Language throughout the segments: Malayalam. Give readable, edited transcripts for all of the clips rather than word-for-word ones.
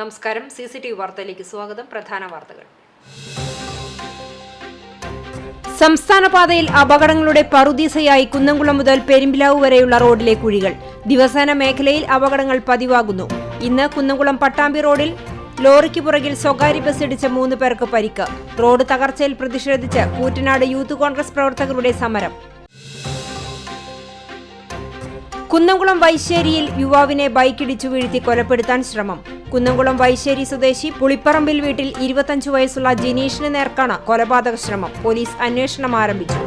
നമസ്കാരം. CCTV വാർത്തയിലേക്ക് സ്വാഗതം. പ്രധാന വാർത്തകൾ. സംസ്ഥാന പാതയിൽ അപകടങ്ങളുടെ പറുദീസയായി കുന്നംകുളം മുതൽ പെരുമ്പിലാവ് വരെയുള്ള റോഡിലെ കുഴികൾ. ദിവസേന മേഖലയിൽ അപകടങ്ങൾ പതിവാകുന്നു. ഇന്ന് കുന്നംകുളം പട്ടാമ്പി റോഡിൽ ലോറിക്ക് പുറകിൽ സ്വകാര്യ ബസ് ഇടിച്ച് 3 പേർക്ക് പരിക്ക്. റോഡ് തകർച്ചയിൽ പ്രതിഷേധിച്ച് കൂറ്റനാട് യൂത്ത് കോൺഗ്രസ് പ്രവർത്തകരുടെ സമരം. കുന്നംകുളം വൈശ്ശേരിയിൽ യുവാവിനെ ബൈക്കിടിച്ചു വീഴ്ത്തി കൊലപ്പെടുത്താൻ ശ്രമം. കുന്നംകുളം വൈശ്ശേരി സ്വദേശി പുളിപ്പറമ്പിൽ വീട്ടിൽ 25 വയസ്സുള്ള ജിനീഷിന് നേർക്കാണ് കൊലപാതക ശ്രമം. പോലീസ് അന്വേഷണം ആരംഭിച്ചു.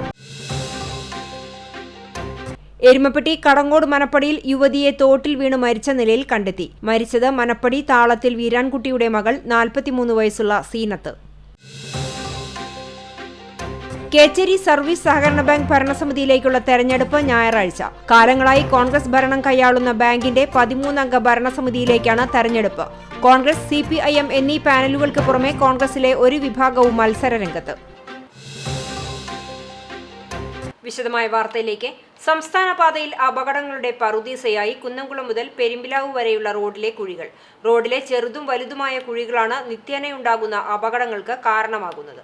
എരുമപ്പെട്ടി കടങ്ങോട് മനപ്പടിയിൽ യുവതിയെ തോട്ടിൽ വീണ് മരിച്ച നിലയിൽ കണ്ടെത്തി. മരിച്ചത് മനപ്പടി താളത്തിൽ വീരാൻകുട്ടിയുടെ മകൾ 43 വയസ്സുള്ള സീനത്ത്. കേച്ചേരി സർവീസ് സഹകരണ ബാങ്ക് ഭരണസമിതിയിലേക്കുള്ള തെരഞ്ഞെടുപ്പ് ഞായറാഴ്ച. കാലങ്ങളായി കോൺഗ്രസ് ഭരണം കൈയാളുന്ന ബാങ്കിന്റെ 13-അംഗ ഭരണസമിതിയിലേക്കാണ് തെരഞ്ഞെടുപ്പ്. കോൺഗ്രസ്, CPIM എന്നീ പാനലുകൾക്ക് പുറമെ കോൺഗ്രസിലെ ഒരു വിഭാഗവും മത്സരരംഗത്ത്. വിശദമായ വാർത്തയിലേക്ക്. സംസ്ഥാന പാതയിൽ അപകടങ്ങളുടെ പറുദീസയായി കുന്നംകുളം മുതൽ പെരുമ്പിലാവ് വരെയുള്ള റോഡിലെ കുഴികൾ. റോഡിലെ ചെറുതും വലുതുമായ കുഴികളാണ് നിത്യേനയുണ്ടാകുന്ന അപകടങ്ങൾക്ക് കാരണമാകുന്നത്.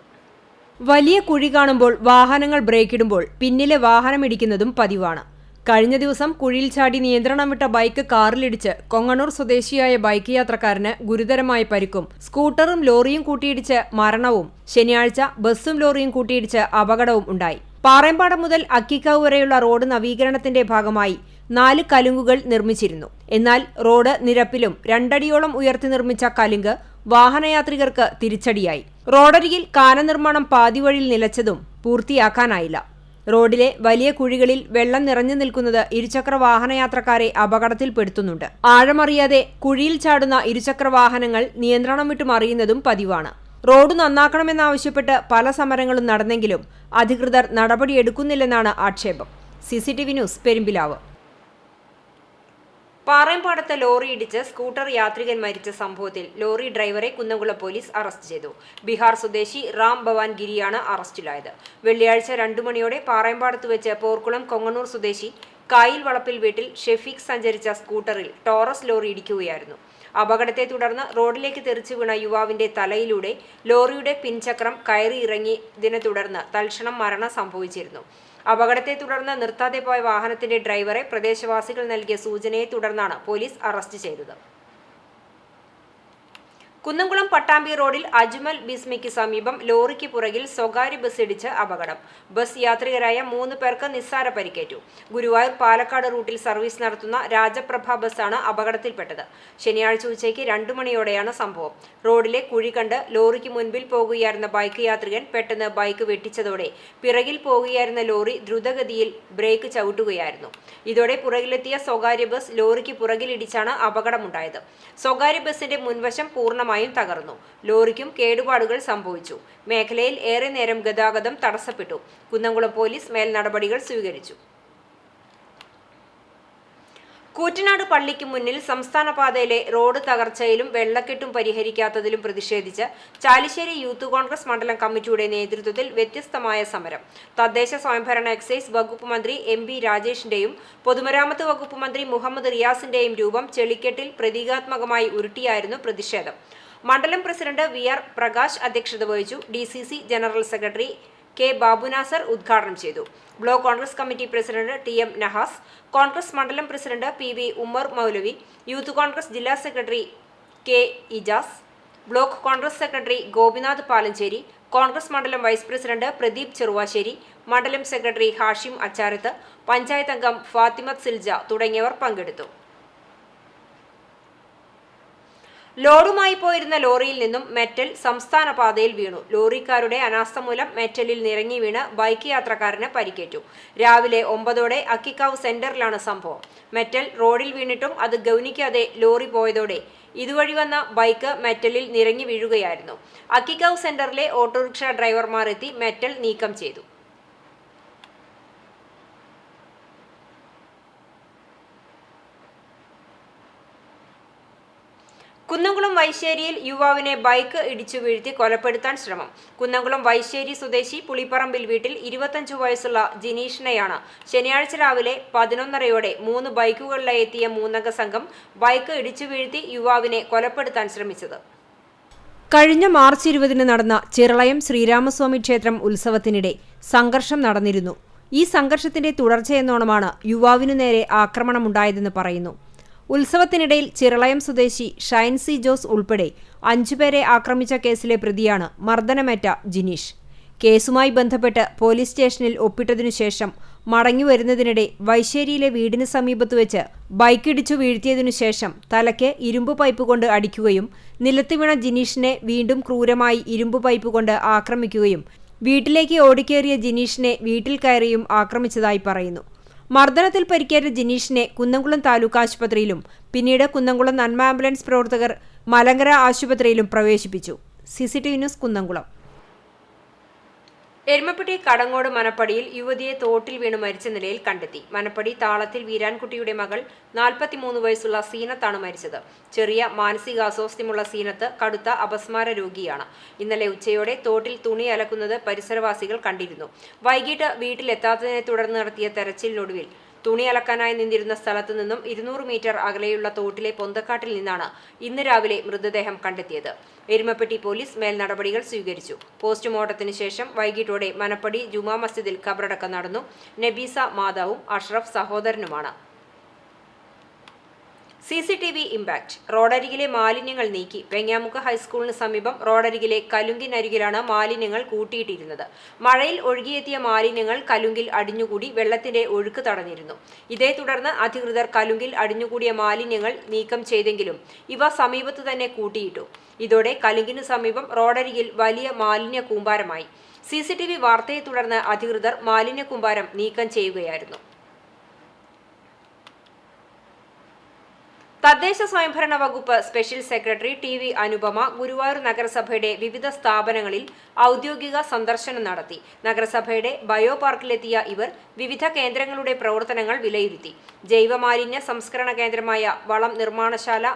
വലിയ കുഴി കാണുമ്പോൾ വാഹനങ്ങൾ ബ്രേക്കിടുമ്പോൾ പിന്നിലെ വാഹനം ഇടിക്കുന്നതും പതിവാണ്. കഴിഞ്ഞ ദിവസം കുഴിയിൽ ചാടി നിയന്ത്രണം വിട്ട ബൈക്ക് കാറിലിടിച്ച് കൊങ്ങണൂർ സ്വദേശിയായ ബൈക്ക് യാത്രക്കാരന് ഗുരുതരമായ പരിക്കും സ്കൂട്ടറും ലോറിയും കൂട്ടിയിടിച്ച് മരണവും ശനിയാഴ്ച ബസ്സും ലോറിയും കൂട്ടിയിടിച്ച് അപകടവും ഉണ്ടായി. പാറേമ്പാടം മുതൽ അക്കിക്കാവ് വരെയുള്ള റോഡ് നവീകരണത്തിന്റെ ഭാഗമായി 4 കലുങ്കുകൾ നിർമ്മിച്ചിരുന്നു. എന്നാൽ റോഡ് നിരപ്പിലും 2 അടിയോളം ഉയർത്തി നിർമ്മിച്ച കലുങ്ക് വാഹനയാത്രികർക്ക് തിരിച്ചടിയായി. റോഡരികിൽ കാന നിർമ്മാണം പാതിവഴിയിൽ നിലച്ചതും പൂർത്തിയാക്കാനായില്ല. റോഡിലെ വലിയ കുഴികളിൽ വെള്ളം നിറഞ്ഞു നിൽക്കുന്നത് ഇരുചക്ര വാഹനയാത്രക്കാരെ അപകടത്തിൽപ്പെടുത്തുന്നുണ്ട്. ആഴമറിയാതെ കുഴിയിൽ ചാടുന്ന ഇരുചക്ര വാഹനങ്ങൾ നിയന്ത്രണം വിട്ടു മറിയുന്നതും പതിവാണ്. റോഡ് നന്നാക്കണമെന്നാവശ്യപ്പെട്ട് പല സമരങ്ങളും നടന്നെങ്കിലും അധികൃതർ നടപടിയെടുക്കുന്നില്ലെന്നാണ് ആക്ഷേപം. CCTV news, Perumpilavu. പാറേമ്പാടത്ത് ലോറി ഇടിച്ച് സ്കൂട്ടർ യാത്രികൻ മരിച്ച സംഭവത്തിൽ ലോറി ഡ്രൈവറെ കുന്നംകുളം പോലീസ് അറസ്റ്റ് ചെയ്തു. ബീഹാർ സ്വദേശി റാം ഭവാൻ ഗിരിയാണ് അറസ്റ്റിലായത്. വെള്ളിയാഴ്ച 2 മണിയോടെ പാറേമ്പാടത്ത് വെച്ച് പോർക്കുളം കൊങ്ങണൂർ സ്വദേശി കായിൽ വളപ്പിൽ വീട്ടിൽ ഷെഫീഖ് സഞ്ചരിച്ച സ്കൂട്ടറിൽ ടോറസ് ലോറി ഇടിക്കുകയായിരുന്നു. അപകടത്തെ തുടർന്ന് റോഡിലേക്ക് തെറിച്ചു വീണ യുവാവിന്റെ തലയിലൂടെ ലോറിയുടെ പിൻചക്രം കയറി ഇറങ്ങിയതിനെ തുടർന്ന് തൽക്ഷണം മരണം സംഭവിച്ചിരുന്നു. അപകടത്തെ തുടർന്ന് നിർത്താതെ പോയ വാഹനത്തിന്റെ ഡ്രൈവറെ പ്രദേശവാസികൾ നൽകിയ സൂചനയെ തുടർന്നാണ് പോലീസ് അറസ്റ്റ് ചെയ്തത്. കുന്നംകുളം പട്ടാമ്പി റോഡിൽ അജ്മൽ ബിസ്മിക്ക് സമീപം ലോറിക്ക് പുറകിൽ സ്വകാര്യ ബസ് ഇടിച്ച് അപകടം. ബസ് യാത്രികരായ 3 പേർക്ക് നിസ്സാര പരിക്കേറ്റു. ഗുരുവായൂർ പാലക്കാട് റൂട്ടിൽ സർവീസ് നടത്തുന്ന രാജപ്രഭ ബസ്സാണ് അപകടത്തിൽപ്പെട്ടത്. ശനിയാഴ്ച ഉച്ചയ്ക്ക് 2 മണിയോടെയാണ് സംഭവം. റോഡിലെ കുഴി കണ്ട് ലോറിക്ക് മുൻപിൽ പോകുകയായിരുന്ന ബൈക്ക് യാത്രികൻ പെട്ടെന്ന് ബൈക്ക് വെട്ടിച്ചതോടെ പിറകിൽ പോകുകയായിരുന്ന ലോറി ദ്രുതഗതിയിൽ ബ്രേക്ക് ചവിട്ടുകയായിരുന്നു. ഇതോടെ പുറകിലെത്തിയ സ്വകാര്യ ബസ് ലോറിക്ക് പുറകിലിടിച്ചാണ് അപകടമുണ്ടായത്. സ്വകാര്യ ബസിന്റെ മുൻവശം പൂർണ്ണമായും തകർന്നു. ലോറിക്കും കേടുപാടുകൾ സംഭവിച്ചു. മേഖലയിൽ ഏറെ നേരം ഗതാഗതം തടസ്സപ്പെട്ടു. കുന്നംകുളം പോലീസ് മേൽ നടപടികൾ സ്വീകരിച്ചു. കൂറ്റനാട് പള്ളിക്ക് മുന്നിൽ സംസ്ഥാന പാതയിലെ റോഡ് തകർച്ചയിലും വെള്ളക്കെട്ടും പരിഹരിക്കാത്തതിലും പ്രതിഷേധിച്ച് ചാലിശ്ശേരി യൂത്ത് കോൺഗ്രസ് മണ്ഡലം കമ്മിറ്റിയുടെ നേതൃത്വത്തിൽ വ്യത്യസ്തമായ സമരം. തദ്ദേശ സ്വയംഭരണ എക്സൈസ് വകുപ്പ് മന്ത്രി MP രാജേഷിന്റെയും പൊതുമരാമത്ത് വകുപ്പ് മന്ത്രി മുഹമ്മദ് റിയാസിന്റെയും രൂപം ചെളിക്കെട്ടിൽ പ്രതീകാത്മകമായി ഉരുട്ടിയായിരുന്നു പ്രതിഷേധം. മണ്ഡലം പ്രസിഡന്റ് VR പ്രകാശ് അധ്യക്ഷത വഹിച്ചു. DCC general secretary K Babunasar ഉദ്ഘാടനം ചെയ്തു. Block Congress committee president TM Nahas, Congress മണ്ഡലം president PV Ummer Moulavi, youth Congress ജില്ലാ secretary K Ijas, block Congress secretary Gopinath Palancheri, Congress മണ്ഡലം വൈസ് പ്രസിഡന്റ് പ്രദീപ് ചെറുവാശ്ശേരി, മണ്ഡലം സെക്രട്ടറി ഹാഷിം അച്ചാരത്ത്, പഞ്ചായത്ത് അംഗം ഫാത്തിമത്ത് സിൽജ തുടങ്ങിയവർ പങ്കെടുത്തു. ലോഡുമായി പോയിരുന്ന ലോറിയിൽ നിന്നും മെറ്റൽ സംസ്ഥാന പാതയിൽ വീണു. ലോറിക്കാരുടെ അനാസ്ഥ മൂലം മെറ്റലിൽ നിറങ്ങി വീണ് ബൈക്ക് യാത്രക്കാരന് പരിക്കേറ്റു. രാവിലെ 9ഓടെ അക്കിക്കാവ് സെന്ററിലാണ് സംഭവം. മെറ്റൽ റോഡിൽ വീണിട്ടും അത് ഗൗനിക്കാതെ ലോറി പോയതോടെ ഇതുവഴി വന്ന ബൈക്ക് മെറ്റലിൽ നിറങ്ങി വീഴുകയായിരുന്നു. അക്കിക്കാവ് സെന്ററിലെ ഓട്ടോറിക്ഷ ഡ്രൈവർമാർ എത്തി മെറ്റൽ നീക്കം ചെയ്തു. കുന്നംകുളം വൈശ്ശേരിയിൽ യുവാവിനെ ബൈക്ക് ഇടിച്ചു വീഴ്ത്തി കൊലപ്പെടുത്താൻ ശ്രമം. കുന്നംകുളം വൈശ്ശേരി സ്വദേശി പുളിപ്പറമ്പിൽ വീട്ടിൽ 25 വയസ്സുള്ള ജിനീഷിനെയാണ് ശനിയാഴ്ച രാവിലെ 11:30 3 ബൈക്കുകളിലായി എത്തിയ 3-അംഗ സംഘം ബൈക്ക് ഇടിച്ചു വീഴ്ത്തി യുവാവിനെ കൊലപ്പെടുത്താൻ ശ്രമിച്ചത്. കഴിഞ്ഞ മാർച്ച് 20 നടന്ന ചിറളയം ശ്രീരാമസ്വാമി ക്ഷേത്രം ഉത്സവത്തിനിടെ സംഘർഷം നടന്നിരുന്നു. ഈ സംഘർഷത്തിന്റെ തുടർച്ചയെന്നോണമാണ് യുവാവിനു നേരെ ആക്രമണമുണ്ടായതെന്ന് പറയുന്നു. ഉത്സവത്തിനിടയിൽ ചിറളയം സ്വദേശി ഷൈൻ സി ജോസ് ഉൾപ്പെടെ 5 പേരെ ആക്രമിച്ച കേസിലെ പ്രതിയാണ് മർദ്ദനമേറ്റ ജിനീഷ്. കേസുമായി ബന്ധപ്പെട്ട് പോലീസ് സ്റ്റേഷനിൽ ഒപ്പിട്ടതിനുശേഷം മടങ്ങിവരുന്നതിനിടെ വൈശ്ശേരിയിലെ വീടിന് സമീപത്തുവെച്ച് ബൈക്കിടിച്ചു വീഴ്ത്തിയതിനുശേഷം തലയ്ക്ക് ഇരുമ്പ് പൈപ്പ് കൊണ്ട് അടിക്കുകയും നിലത്ത് വീണ ജിനീഷിനെ വീണ്ടും ക്രൂരമായി ഇരുമ്പ് പൈപ്പ് കൊണ്ട് ആക്രമിക്കുകയും വീട്ടിലേക്ക് ഓടിക്കേറിയ ജിനീഷിനെ വീട്ടിൽ കയറിയും ആക്രമിച്ചതായി പറയുന്നു. മർദ്ദനത്തിൽ പരിക്കേറ്റ ജിനീഷിനെ കുന്നംകുളം താലൂക്ക് ആശുപത്രിയിലും പിന്നീട് കുന്നംകുളം നന്മ ആംബുലൻസ് പ്രവർത്തകർ മലങ്കര ആശുപത്രിയിലും പ്രവേശിപ്പിച്ചു. CCTV news Kunnamkulam. എരുമപ്പെട്ടി കടങ്ങോട് മനപ്പടിയിൽ യുവതിയെ തോട്ടിൽ വീണ് മരിച്ച നിലയിൽ കണ്ടെത്തി. മനപ്പടി താളത്തിൽ വീരാൻകുട്ടിയുടെ മകൾ 43 വയസ്സുള്ള സീനത്താണ് മരിച്ചത്. ചെറിയ മാനസികാസ്വാസ്ഥ്യമുള്ള സീനത്ത് കടുത്ത അപസ്മാര രോഗിയാണ്. ഇന്നലെ ഉച്ചയോടെ തോട്ടിൽ തുണി അലക്കുന്നത് പരിസരവാസികൾ കണ്ടിരുന്നു. വൈകിട്ട് വീട്ടിലെത്താത്തതിനെ തുടർന്ന് നടത്തിയ തെരച്ചിലിനൊടുവിൽ തുണി അലക്കാനായി നിന്നിരുന്ന സ്ഥലത്തു നിന്നും 200 മീറ്റർ അകലെയുള്ള തോട്ടിലെ പൊന്തക്കാട്ടിൽ നിന്നാണ് ഇന്ന് രാവിലെ മൃതദേഹം കണ്ടെത്തിയത്. എരുമപ്പെട്ടി പോലീസ് മേൽ നടപടികൾ സ്വീകരിച്ചു. പോസ്റ്റ്മോർട്ടത്തിന് ശേഷം വൈകിട്ടോടെ മനപ്പടി ജുമാ മസ്ജിദിൽ ഖബറടക്കം നടന്നു. നബീസ മാതാവും അഷ്റഫ് സഹോദരനുമാണ്. CCTV impact. റോഡരികിലെ മാലിന്യങ്ങൾ നീക്കി. വെങ്ങാമുക്ക് ഹൈസ്കൂളിന് സമീപം റോഡരികിലെ കലുങ്കിനരികിലാണ് മാലിന്യങ്ങൾ കൂട്ടിയിട്ടിരുന്നത്. മഴയിൽ ഒഴുകിയെത്തിയ മാലിന്യങ്ങൾ കലുങ്കിൽ അടിഞ്ഞുകൂടി വെള്ളത്തിന്റെ ഒഴുക്ക് തടഞ്ഞിരുന്നു. ഇതേ തുടർന്ന് അധികൃതർ കലുങ്കിൽ അടിഞ്ഞുകൂടിയ മാലിന്യങ്ങൾ നീക്കം ചെയ്തെങ്കിലും ഇവ സമീപത്ത് തന്നെ കൂട്ടിയിട്ടു. ഇതോടെ കലുങ്കിന് സമീപം റോഡരികിൽ വലിയ മാലിന്യ കൂമ്പാരമായി. CCTV വാർത്തയെ തുടർന്ന് അധികൃതർ മാലിന്യ കൂമ്പാരം നീക്കം ചെയ്യുകയായിരുന്നു. തദ്ദേശ സ്വയംഭരണ വകുപ്പ് special secretary TV Anupama Guruvayur നഗരസഭയുടെ വിവിധ സ്ഥാപനങ്ങളിൽ ഔദ്യോഗിക സന്ദർശനം നടത്തി. നഗരസഭയുടെ ബയോ പാർക്കിലെത്തിയ ഇവർ വിവിധ കേന്ദ്രങ്ങളുടെ പ്രവർത്തനങ്ങൾ വിലയിരുത്തി. ജൈവമാലിന്യ സംസ്കരണ കേന്ദ്രമായ വളം നിർമ്മാണശാല,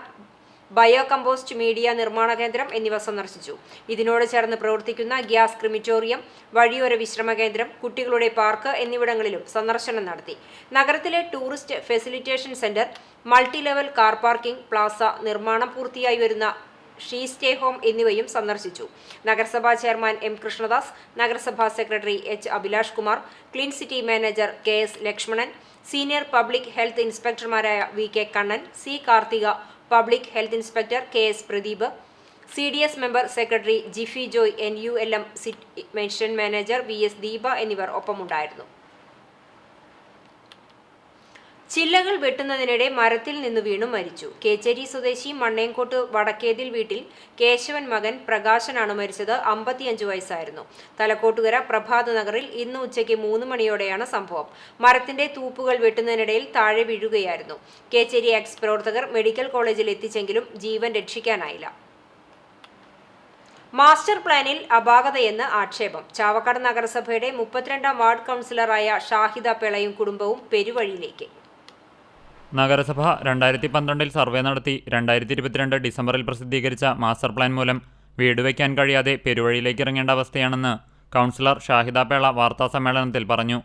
ബയോ കമ്പോസ്റ്റ് മീഡിയ നിർമ്മാണ കേന്ദ്രം എന്നിവ സന്ദർശിച്ചു. ഇതിനോട് ചേർന്ന് പ്രവർത്തിക്കുന്ന ഗ്യാസ് ക്രിമിറ്റോറിയം, വഴിയോര വിശ്രമ കേന്ദ്രം, കുട്ടികളുടെ പാർക്ക് എന്നിവിടങ്ങളിലും സന്ദർശനം നടത്തി. നഗരത്തിലെ tourist facilitation centre, multi level car parking Plaza, നിർമ്മാണം പൂർത്തിയായി വരുന്ന ഷീ സ്റ്റേ ഹോം എന്നിവയും സന്ദർശിച്ചു. നഗരസഭാ ചെയർമാൻ M കൃഷ്ണദാസ്, നഗരസഭാ secretary H Abhilash Kumar, clean city manager KS Lakshmanan, senior public health ഇൻസ്പെക്ടർമാരായ VK Kannan, C Karthika, public health inspector KS Pradeep, CDS member secretary Jifi Joy, NULM mission manager VS Deepa എന്നിവർ ഒപ്പമുണ്ടായിരുന്നു. ചില്ലകൾ വെട്ടുന്നതിനിടെ മരത്തിൽ നിന്ന് വീണു മരിച്ചു. കേച്ചേരി സ്വദേശി മണ്ണേങ്കോട്ട് വടക്കേതിൽ വീട്ടിൽ കേശവൻ മകൻ പ്രകാശനാണ് മരിച്ചത്. 55 വയസ്സായിരുന്നു. തലക്കോട്ടുകര പ്രഭാത് നഗറിൽ ഇന്ന് ഉച്ചയ്ക്ക് 3 മണിയോടെയാണ് സംഭവം. മരത്തിന്റെ തൂപ്പുകൾ വെട്ടുന്നതിനിടയിൽ താഴെ വീഴുകയായിരുന്നു. കേച്ചേരി എക്സ് പ്രവർത്തകർ മെഡിക്കൽ കോളേജിൽ എത്തിച്ചെങ്കിലും ജീവൻ രക്ഷിക്കാനായില്ല. മാസ്റ്റർ പ്ലാനിൽ അപാകതയെന്ന് ആക്ഷേപം. ചാവക്കാട് നഗരസഭയുടെ 32ാം വാർഡ് കൗൺസിലറായ ഷാഹിദ പെളയും കുടുംബവും പെരുവഴിയിലേക്ക്. നഗരസഭ 2012 സർവേ നടത്തി 2022 ഡിസംബറിൽ പ്രസിദ്ധീകരിച്ച മാസ്റ്റർ പ്ലാൻ മൂലം വീട് വയ്ക്കാൻ കഴിയാതെ പെരുവഴിയിലേക്ക് ഇറങ്ങേണ്ട അവസ്ഥയാണെന്ന് കൗൺസിലർ ഷാഹിദ പേള വാർത്താസമ്മേളനത്തിൽ പറഞ്ഞു.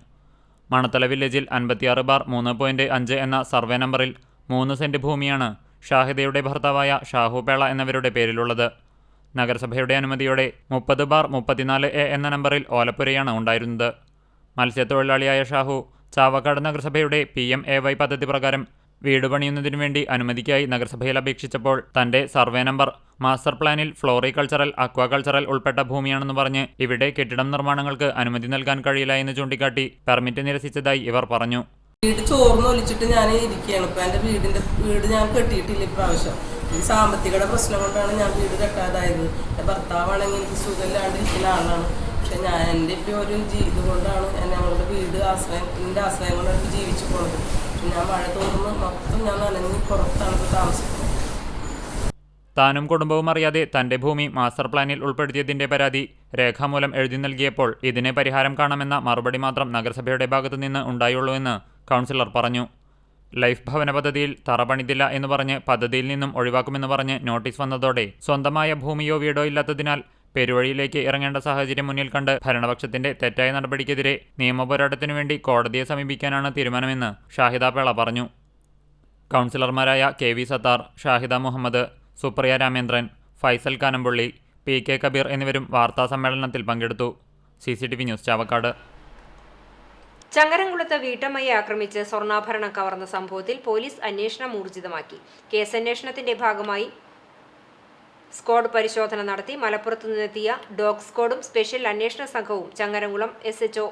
മണത്തല വില്ലേജിൽ 56/3.5 എന്ന സർവേ നമ്പറിൽ 3 സെന്റ് ഭൂമിയാണ് ഷാഹിദയുടെ ഭർത്താവായ ഷാഹു പേള എന്നിവരുടെ പേരിലുള്ളത്. നഗരസഭയുടെ അനുമതിയോടെ 30/34A എന്ന നമ്പറിൽ ഓലപ്പുരയാണ് ഉണ്ടായിരുന്നത്. മത്സ്യത്തൊഴിലാളിയായ ഷാഹു ചാവക്കാട് നഗരസഭയുടെ PMAY പദ്ധതി പ്രകാരം വീട് പണിയുന്നതിനു വേണ്ടി അനുമതിക്കായി നഗരസഭയിൽ അപേക്ഷിച്ചപ്പോൾ തന്റെ സർവേ നമ്പർ മാസ്റ്റർ പ്ലാനിൽ ഫ്ലോറികൾച്ചറൽ, അക്വാകൾച്ചറൽ ഉൾപ്പെട്ട ഭൂമിയാണെന്ന് പറഞ്ഞ് ഇവിടെ കെട്ടിടം നിർമ്മാണങ്ങൾക്ക് അനുമതി നൽകാൻ കഴിയില്ല എന്ന് ചൂണ്ടിക്കാട്ടി പെർമിറ്റ് നിരസിച്ചതായി ഇവർ പറഞ്ഞു. വീട് ചോർന്നൊലിച്ചിട്ട് ഞാൻ ഇരിക്കുകയാണ്. ഇപ്പം എൻ്റെ വീട് ഞാൻ കെട്ടിയിട്ടില്ല. ഇപ്രാവശ്യം ഈ സാമ്പത്തികയുടെ പ്രശ്നം കൊണ്ടാണ് ഞാൻ വീട് കെട്ടാതായത്. എൻ്റെ ഭർത്താവാണെങ്കിൽ എനിക്ക് സുഖമില്ലാണ്ടിരിക്കുന്ന ആളാണ്. പക്ഷെ എൻ്റെ ഇപ്പോൾ ഒരു ജീവിതം കൊണ്ടാണ് ഞങ്ങളുടെ വീട് എൻ്റെ ആശ്രയം കൊണ്ടാണ് ജീവിച്ചു പോകുന്നത്. പക്ഷെ ഞാൻ മഴ തോന്നുന്നു മൊത്തം ഞാൻ നനഞ്ഞ് പുറത്താണ് ഇപ്പോൾ താമസിക്കുന്നത്. താനും കുടുംബവും അറിയാതെ തന്റെ ഭൂമി മാസ്റ്റർ പ്ലാനിൽ ഉൾപ്പെടുത്തിയതിന്റെ പരാതി രേഖാമൂലം എഴുതി നൽകിയപ്പോൾ ഇതിന് പരിഹാരം കാണാമെന്ന മറുപടി മാത്രം നഗരസഭയുടെ ഭാഗത്തുനിന്ന് ഉണ്ടായുള്ളൂ എന്ന് കൗൺസിലർ പറഞ്ഞു. ലൈഫ് ഭവന പദ്ധതിയിൽ തറ പണിതില്ല എന്ന് പറഞ്ഞ് പദ്ധതിയിൽ നിന്നും ഒഴിവാക്കുമെന്ന് പറഞ്ഞ് നോട്ടീസ് വന്നതോടെ സ്വന്തമായ ഭൂമിയോ വീടോ ഇല്ലാത്തതിനാൽ പെരുവഴിയിലേക്ക് ഇറങ്ങേണ്ട സാഹചര്യം മുന്നിൽ കണ്ട് ഭരണപക്ഷത്തിന്റെ തെറ്റായ നടപടിക്കെതിരെ നിയമപോരാട്ടത്തിനു വേണ്ടി കോടതിയെ സമീപിക്കാനാണ് തീരുമാനമെന്ന് ഷാഹിദ പേള പറഞ്ഞു. കൗൺസിലർമാരായ KV സത്താർ, ഷാഹിദ മുഹമ്മദ്, സുപ്രിയ രാമേന്ദ്രൻ, ഫൈസൽ കാനമ്പുള്ളി, PK കബീർ എന്നിവരും വാർത്താസമ്മേളനത്തിൽ പങ്കെടുത്തു. CCTV news Chavakkad. ചങ്ങരംകുളത്ത് വീട്ടമ്മയെ ആക്രമിച്ച് സ്വർണ്ണാഭരണം കവർന്ന സംഭവത്തിൽ പോലീസ് അന്വേഷണം ഊർജിതമാക്കി. കേസന്വേഷണത്തിന്റെ ഭാഗമായി സ്ക്വാഡ് പരിശോധന നടത്തി. മലപ്പുറത്തു നിന്നെത്തിയ ഡോഗ് സ്ക്വാഡും സ്പെഷ്യൽ അന്വേഷണ സംഘവും ചങ്ങരംകുളം SHO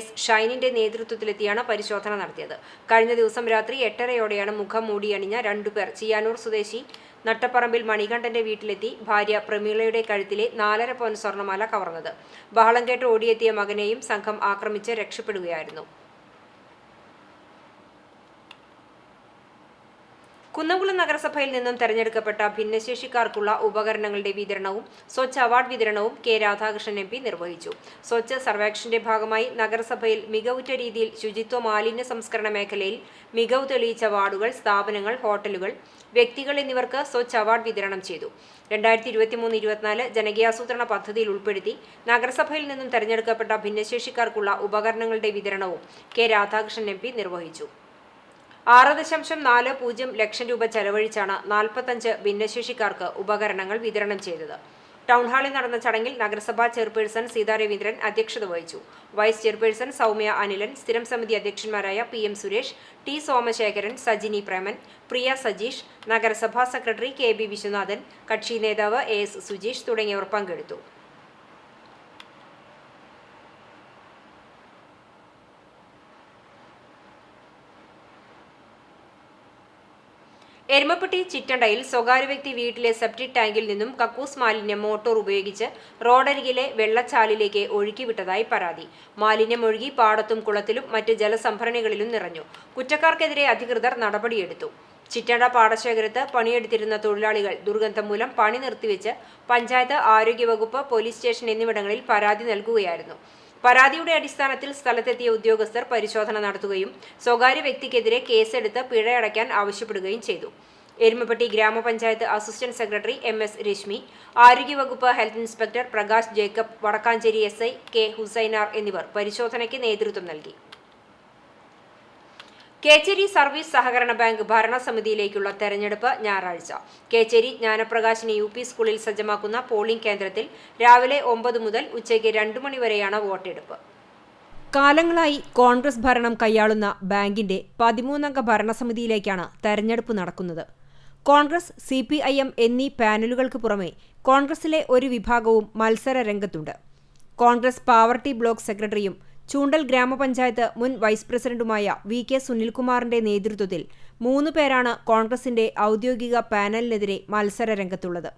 S ഷൈനിന്റെ നേതൃത്വത്തിലെത്തിയാണ് പരിശോധന നടത്തിയത്. കഴിഞ്ഞ ദിവസം രാത്രി 8:30യോടെയാണ് മുഖം മൂടിയണിഞ്ഞ രണ്ടുപേർ ചിയാനൂർ സ്വദേശി നട്ടപ്പറമ്പിൽ മണികണ്ഠന്റെ വീട്ടിലെത്തി ഭാര്യ പ്രമീളയുടെ കഴുത്തിലെ 4.5 പവൻ സ്വർണ്ണമാല കവർന്നത്. ബഹളം കേട്ട് ഓടിയെത്തിയ മകനെയും സംഘം ആക്രമിച്ച് രക്ഷപ്പെടുകയായിരുന്നു. കുന്നംകുളം നഗരസഭയിൽ നിന്നും തെരഞ്ഞെടുക്കപ്പെട്ട ഭിന്നശേഷിക്കാർക്കുള്ള ഉപകരണങ്ങളുടെ വിതരണവും സ്വച്ഛ് അവാർഡ് വിതരണവും K രാധാകൃഷ്ണൻ MP നിർവഹിച്ചു. സ്വച്ഛ് സർവേക്ഷന്റെ ഭാഗമായി നഗരസഭയിൽ മികവുറ്റ രീതിയിൽ ശുചിത്വ മാലിന്യ സംസ്കരണ മേഖലയിൽ മികവ് തെളിയിച്ച വാർഡുകൾ, സ്ഥാപനങ്ങൾ, ഹോട്ടലുകൾ, വ്യക്തികൾ എന്നിവർക്ക് സ്വച്ഛ് അവാർഡ് വിതരണം ചെയ്തു. 2023-24 ജനകീയാസൂത്രണ പദ്ധതിയിൽ ഉൾപ്പെടുത്തി നഗരസഭയിൽ നിന്നും തെരഞ്ഞെടുക്കപ്പെട്ട ഭിന്നശേഷിക്കാർക്കുള്ള ഉപകരണങ്ങളുടെ വിതരണവും K രാധാകൃഷ്ണൻ MP നിർവഹിച്ചു. 6.40 ലക്ഷം രൂപ ചെലവഴിച്ചാണ് 45 ഭിന്നശേഷിക്കാർക്ക് ഉപകരണങ്ങൾ വിതരണം ചെയ്തത്. ടൗൺഹാളിൽ നടന്ന ചടങ്ങിൽ നഗരസഭാ ചെയർപേഴ്സൺ സീതാ രവീന്ദ്രൻ അധ്യക്ഷത വഹിച്ചു. വൈസ് ചെയർപേഴ്സൺ സൗമ്യ അനിലൻ, സ്ഥിരം സമിതി അധ്യക്ഷന്മാരായ PM സുരേഷ്, T സോമശേഖരൻ, സജിനി പ്രേമൻ, പ്രിയ സജീഷ്, നഗരസഭാ സെക്രട്ടറി KB വിശ്വനാഥൻ, കക്ഷി നേതാവ് AS സുജീഷ് തുടങ്ങിയവർ പങ്കെടുത്തു. എരുമപ്പെട്ടി ചിറ്റണ്ടയിൽ സ്വകാര്യ വ്യക്തി വീട്ടിലെ സെപ്റ്റിക് ടാങ്കിൽ നിന്നും കക്കൂസ് മാലിന്യം മോട്ടോർ ഉപയോഗിച്ച് റോഡരികിലെ വെള്ളച്ചാലിലേക്ക് ഒഴുക്കിവിട്ടതായി പരാതി. മാലിന്യം ഒഴുകി പാടത്തും കുളത്തിലും മറ്റ് ജലസംഭരണികളിലും നിറഞ്ഞു. കുറ്റക്കാർക്കെതിരെ അധികൃതർ നടപടിയെടുത്തു. ചിറ്റണ്ട പാടശേഖരത്ത് പണിയെടുത്തിരുന്ന തൊഴിലാളികൾ ദുർഗന്ധം മൂലം പണി നിർത്തിവെച്ച് പഞ്ചായത്ത്, ആരോഗ്യവകുപ്പ്, പോലീസ് സ്റ്റേഷൻ എന്നിവിടങ്ങളിൽ പരാതി നൽകുകയായിരുന്നു. പരാതിയുടെ അടിസ്ഥാനത്തിൽ സ്ഥലത്തെത്തിയ ഉദ്യോഗസ്ഥർ പരിശോധന നടത്തുകയും സ്വകാര്യ വ്യക്തിക്കെതിരെ കേസെടുത്ത് പിഴയടയ്ക്കാൻ ആവശ്യപ്പെടുകയും ചെയ്തു. എരുമപ്പെട്ടി ഗ്രാമപഞ്ചായത്ത് അസിസ്റ്റന്റ് സെക്രട്ടറി MS രശ്മി, ആരോഗ്യവകുപ്പ് health inspector Prakash Jacob, Vadakkanchery SI K Hussainar എന്നിവർ പരിശോധനയ്ക്ക് നേതൃത്വം നൽകി. കേച്ചേരി സർവീസ് സഹകരണ ബാങ്ക് ഭരണസമിതിയിലേക്കുള്ള തെരഞ്ഞെടുപ്പ് ഞായറാഴ്ച. കേച്ചേരി ജ്ഞാനപ്രകാശിനി UP സ്കൂളിൽ സജ്ജമാക്കുന്ന പോളിംഗ് കേന്ദ്രത്തിൽ രാവിലെ 9 മുതൽ ഉച്ചയ്ക്ക് 2 മണി വരെയാണ് വോട്ടെടുപ്പ്. കാലങ്ങളായി കോൺഗ്രസ് ഭരണം കൈയാളുന്ന ബാങ്കിന്റെ 13-അംഗ ഭരണസമിതിയിലേക്കാണ് തെരഞ്ഞെടുപ്പ് നടക്കുന്നത്. കോൺഗ്രസ്, CPIM എന്നീ പാനലുകൾക്ക് പുറമെ കോൺഗ്രസിലെ ഒരു വിഭാഗവും മത്സര രംഗത്തുണ്ട്. കോൺഗ്രസ് പാവർട്ടി ബ്ലോക്ക് സെക്രട്ടറിയും ചൂണ്ടൽ ഗ്രാമപഞ്ചായത്ത് മുൻ വൈസ് പ്രസിഡന്റുമായ VK സുനിൽകുമാറിന്റെ നേതൃത്വത്തിൽ 3 പേരാണ് കോൺഗ്രസിന്റെ ഔദ്യോഗിക പാനലിനെതിരെ മത്സര രംഗത്തുള്ളത്.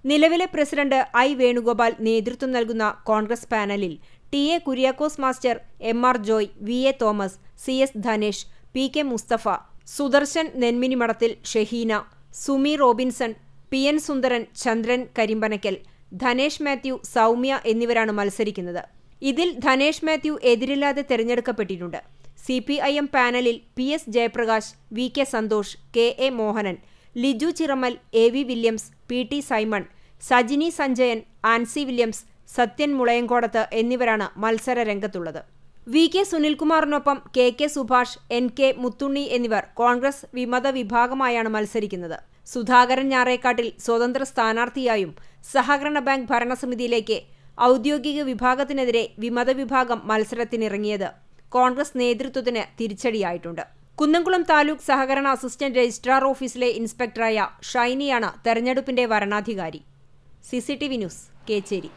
നിലവിലെ പ്രസിഡന്റ് I വേണുഗോപാൽ നേതൃത്വം നൽകുന്ന കോൺഗ്രസ് പാനലിൽ TA Kuriakose master, MR Joy, VA Thomas, CS Dhanesh, PK Mustafa, Sudarshan നെന്മിനിമഠത്തിൽ, Shaheena, Sumi Robinson, PN Sundaran, Chandran Karimpanakkal, Dhanesh Mathew, Soumya എന്നിവരാണ് മത്സരിക്കുന്നത്. ഇതിൽ ധനേഷ് മാത്യു എതിരില്ലാതെ തെരഞ്ഞെടുക്കപ്പെട്ടിട്ടുണ്ട്. CPIM പാനലിൽ PS Jayaprakash, VK Santhosh, KA Mohanan, Liju Chiramal, AV Williams, PT Simon, Sajini Sanjayan, Ancy Williams, Sathyan Mulayankodath എന്നിവരാണ് മത്സര രംഗത്തുള്ളത്. VK സുനിൽകുമാറിനൊപ്പം KK Subhash, NK Muthunni എന്നിവർ കോൺഗ്രസ് വിമത വിഭാഗമായാണ് മത്സരിക്കുന്നത്. സുധാകരൻ ഞാറേക്കാട്ടിൽ സ്വതന്ത്ര സ്ഥാനാർത്ഥിയായും സഹകരണ ബാങ്ക് ഭരണസമിതിയിലേക്ക് ഔദ്യോഗിക വിഭാഗത്തിനെതിരെ വിമത വിഭാഗം മത്സരത്തിനിറങ്ങിയത് കോൺഗ്രസ് നേതൃത്വത്തിന് തിരിച്ചടിയായിട്ടുണ്ട്. കുന്നംകുളം താലൂക്ക് സഹകരണ അസിസ്റ്റന്റ് രജിസ്ട്രാർ ഓഫീസിലെ ഇൻസ്പെക്ടറായ ഷൈനിയാണ് തെരഞ്ഞെടുപ്പിന്റെ വരണാധികാരി. CCTV news, Kechery.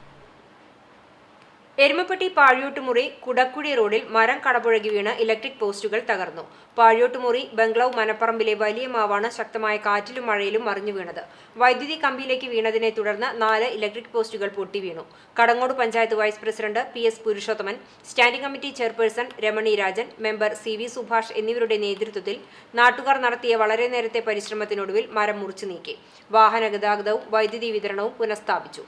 എരുമപ്പെട്ടി പാഴ്യോട്ടുമുറി കുടക്കുഴി റോഡിൽ മരം കടപുഴകി വീണ് ഇലക്ട്രിക് പോസ്റ്റുകൾ തകർന്നു. പാഴ്യോട്ടുമുറി ബംഗ്ലാവ് മനപ്പറമ്പിലെ വലിയ മാവാണ് ശക്തമായ കാറ്റിലും മഴയിലും മറിഞ്ഞു വീണത്. വൈദ്യുതി കമ്പിയിലേക്ക് വീണതിനെ തുടർന്ന് 4 ഇലക്ട്രിക് പോസ്റ്റുകൾ പൊട്ടി വീണു. Kadangode panchayat vice president PS Purushothaman, standing committee chairperson Ramani Rajan, member CV Subhash എന്നിവരുടെ നേതൃത്വത്തിൽ നാട്ടുകാർ നടത്തിയ വളരെ നേരത്തെ പരിശ്രമത്തിനൊടുവിൽ മരം മുറിച്ചു നീക്കി. വാഹന ഗതാഗതവും വൈദ്യുതി വിതരണവും പുനഃസ്ഥാപിച്ചു.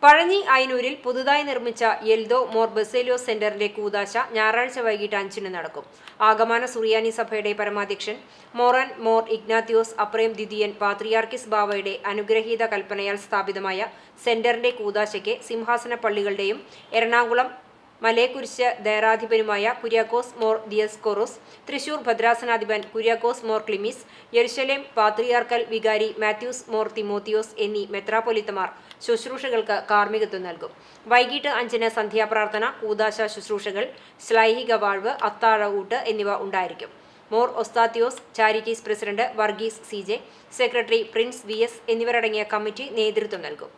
പഴഞ്ഞി അയനൂരിൽ പുതുതായി നിർമ്മിച്ച എൽദോ മോർ ബസേലിയോസ് സെന്ററിന്റെ കൂദാശ ഞായറാഴ്ച വൈകിട്ട് 5-ന് നടക്കും. ആഗമന സുറിയാനി സഭയുടെ പരമാധ്യക്ഷൻ മോറൻ മോർ ഇഗ്നാത്തിയോസ് അപ്രേം ദ്വിതീയൻ പാത്രിയാർക്കിസ് ബാവയുടെ അനുഗ്രഹീത കൽപ്പനയാൽ സ്ഥാപിതമായ സെന്ററിന്റെ കൂദാശയ്ക്ക് സിംഹാസന പള്ളികളുടെയും എറണാകുളം മലേക്കുരിശ് ദേറാധിപനുമായ കുര്യാക്കോസ് മോർ ദിയസ്കോറോസ്, തൃശൂർ ഭദ്രാസനാധിപൻ കുര്യാക്കോസ് മോർ ക്ലിമിസ്, യെരുശലേം പാത്രിയാർക്കൽ വികാരി മാത്യൂസ് മോർ തിമോത്തിയോസ് എന്നീ മെത്രാപ്പൊലീത്തമാർ ശുശ്രൂഷകൾക്ക് കാർമ്മികത്വം നൽകും. വൈകിട്ട് 5-ന് സന്ധ്യാപ്രാർത്ഥന, കൂദാശ ശുശ്രൂഷകൾ, ശ്ലൈഹിക വാഴ്വ്, അത്താഴ ഊട്ട് എന്നിവ ഉണ്ടായിരിക്കും. Mor Osthathios, charities president Varghese CJ, secretary Prince VS എന്നിവരടങ്ങിയ കമ്മിറ്റി നേതൃത്വം നൽകും.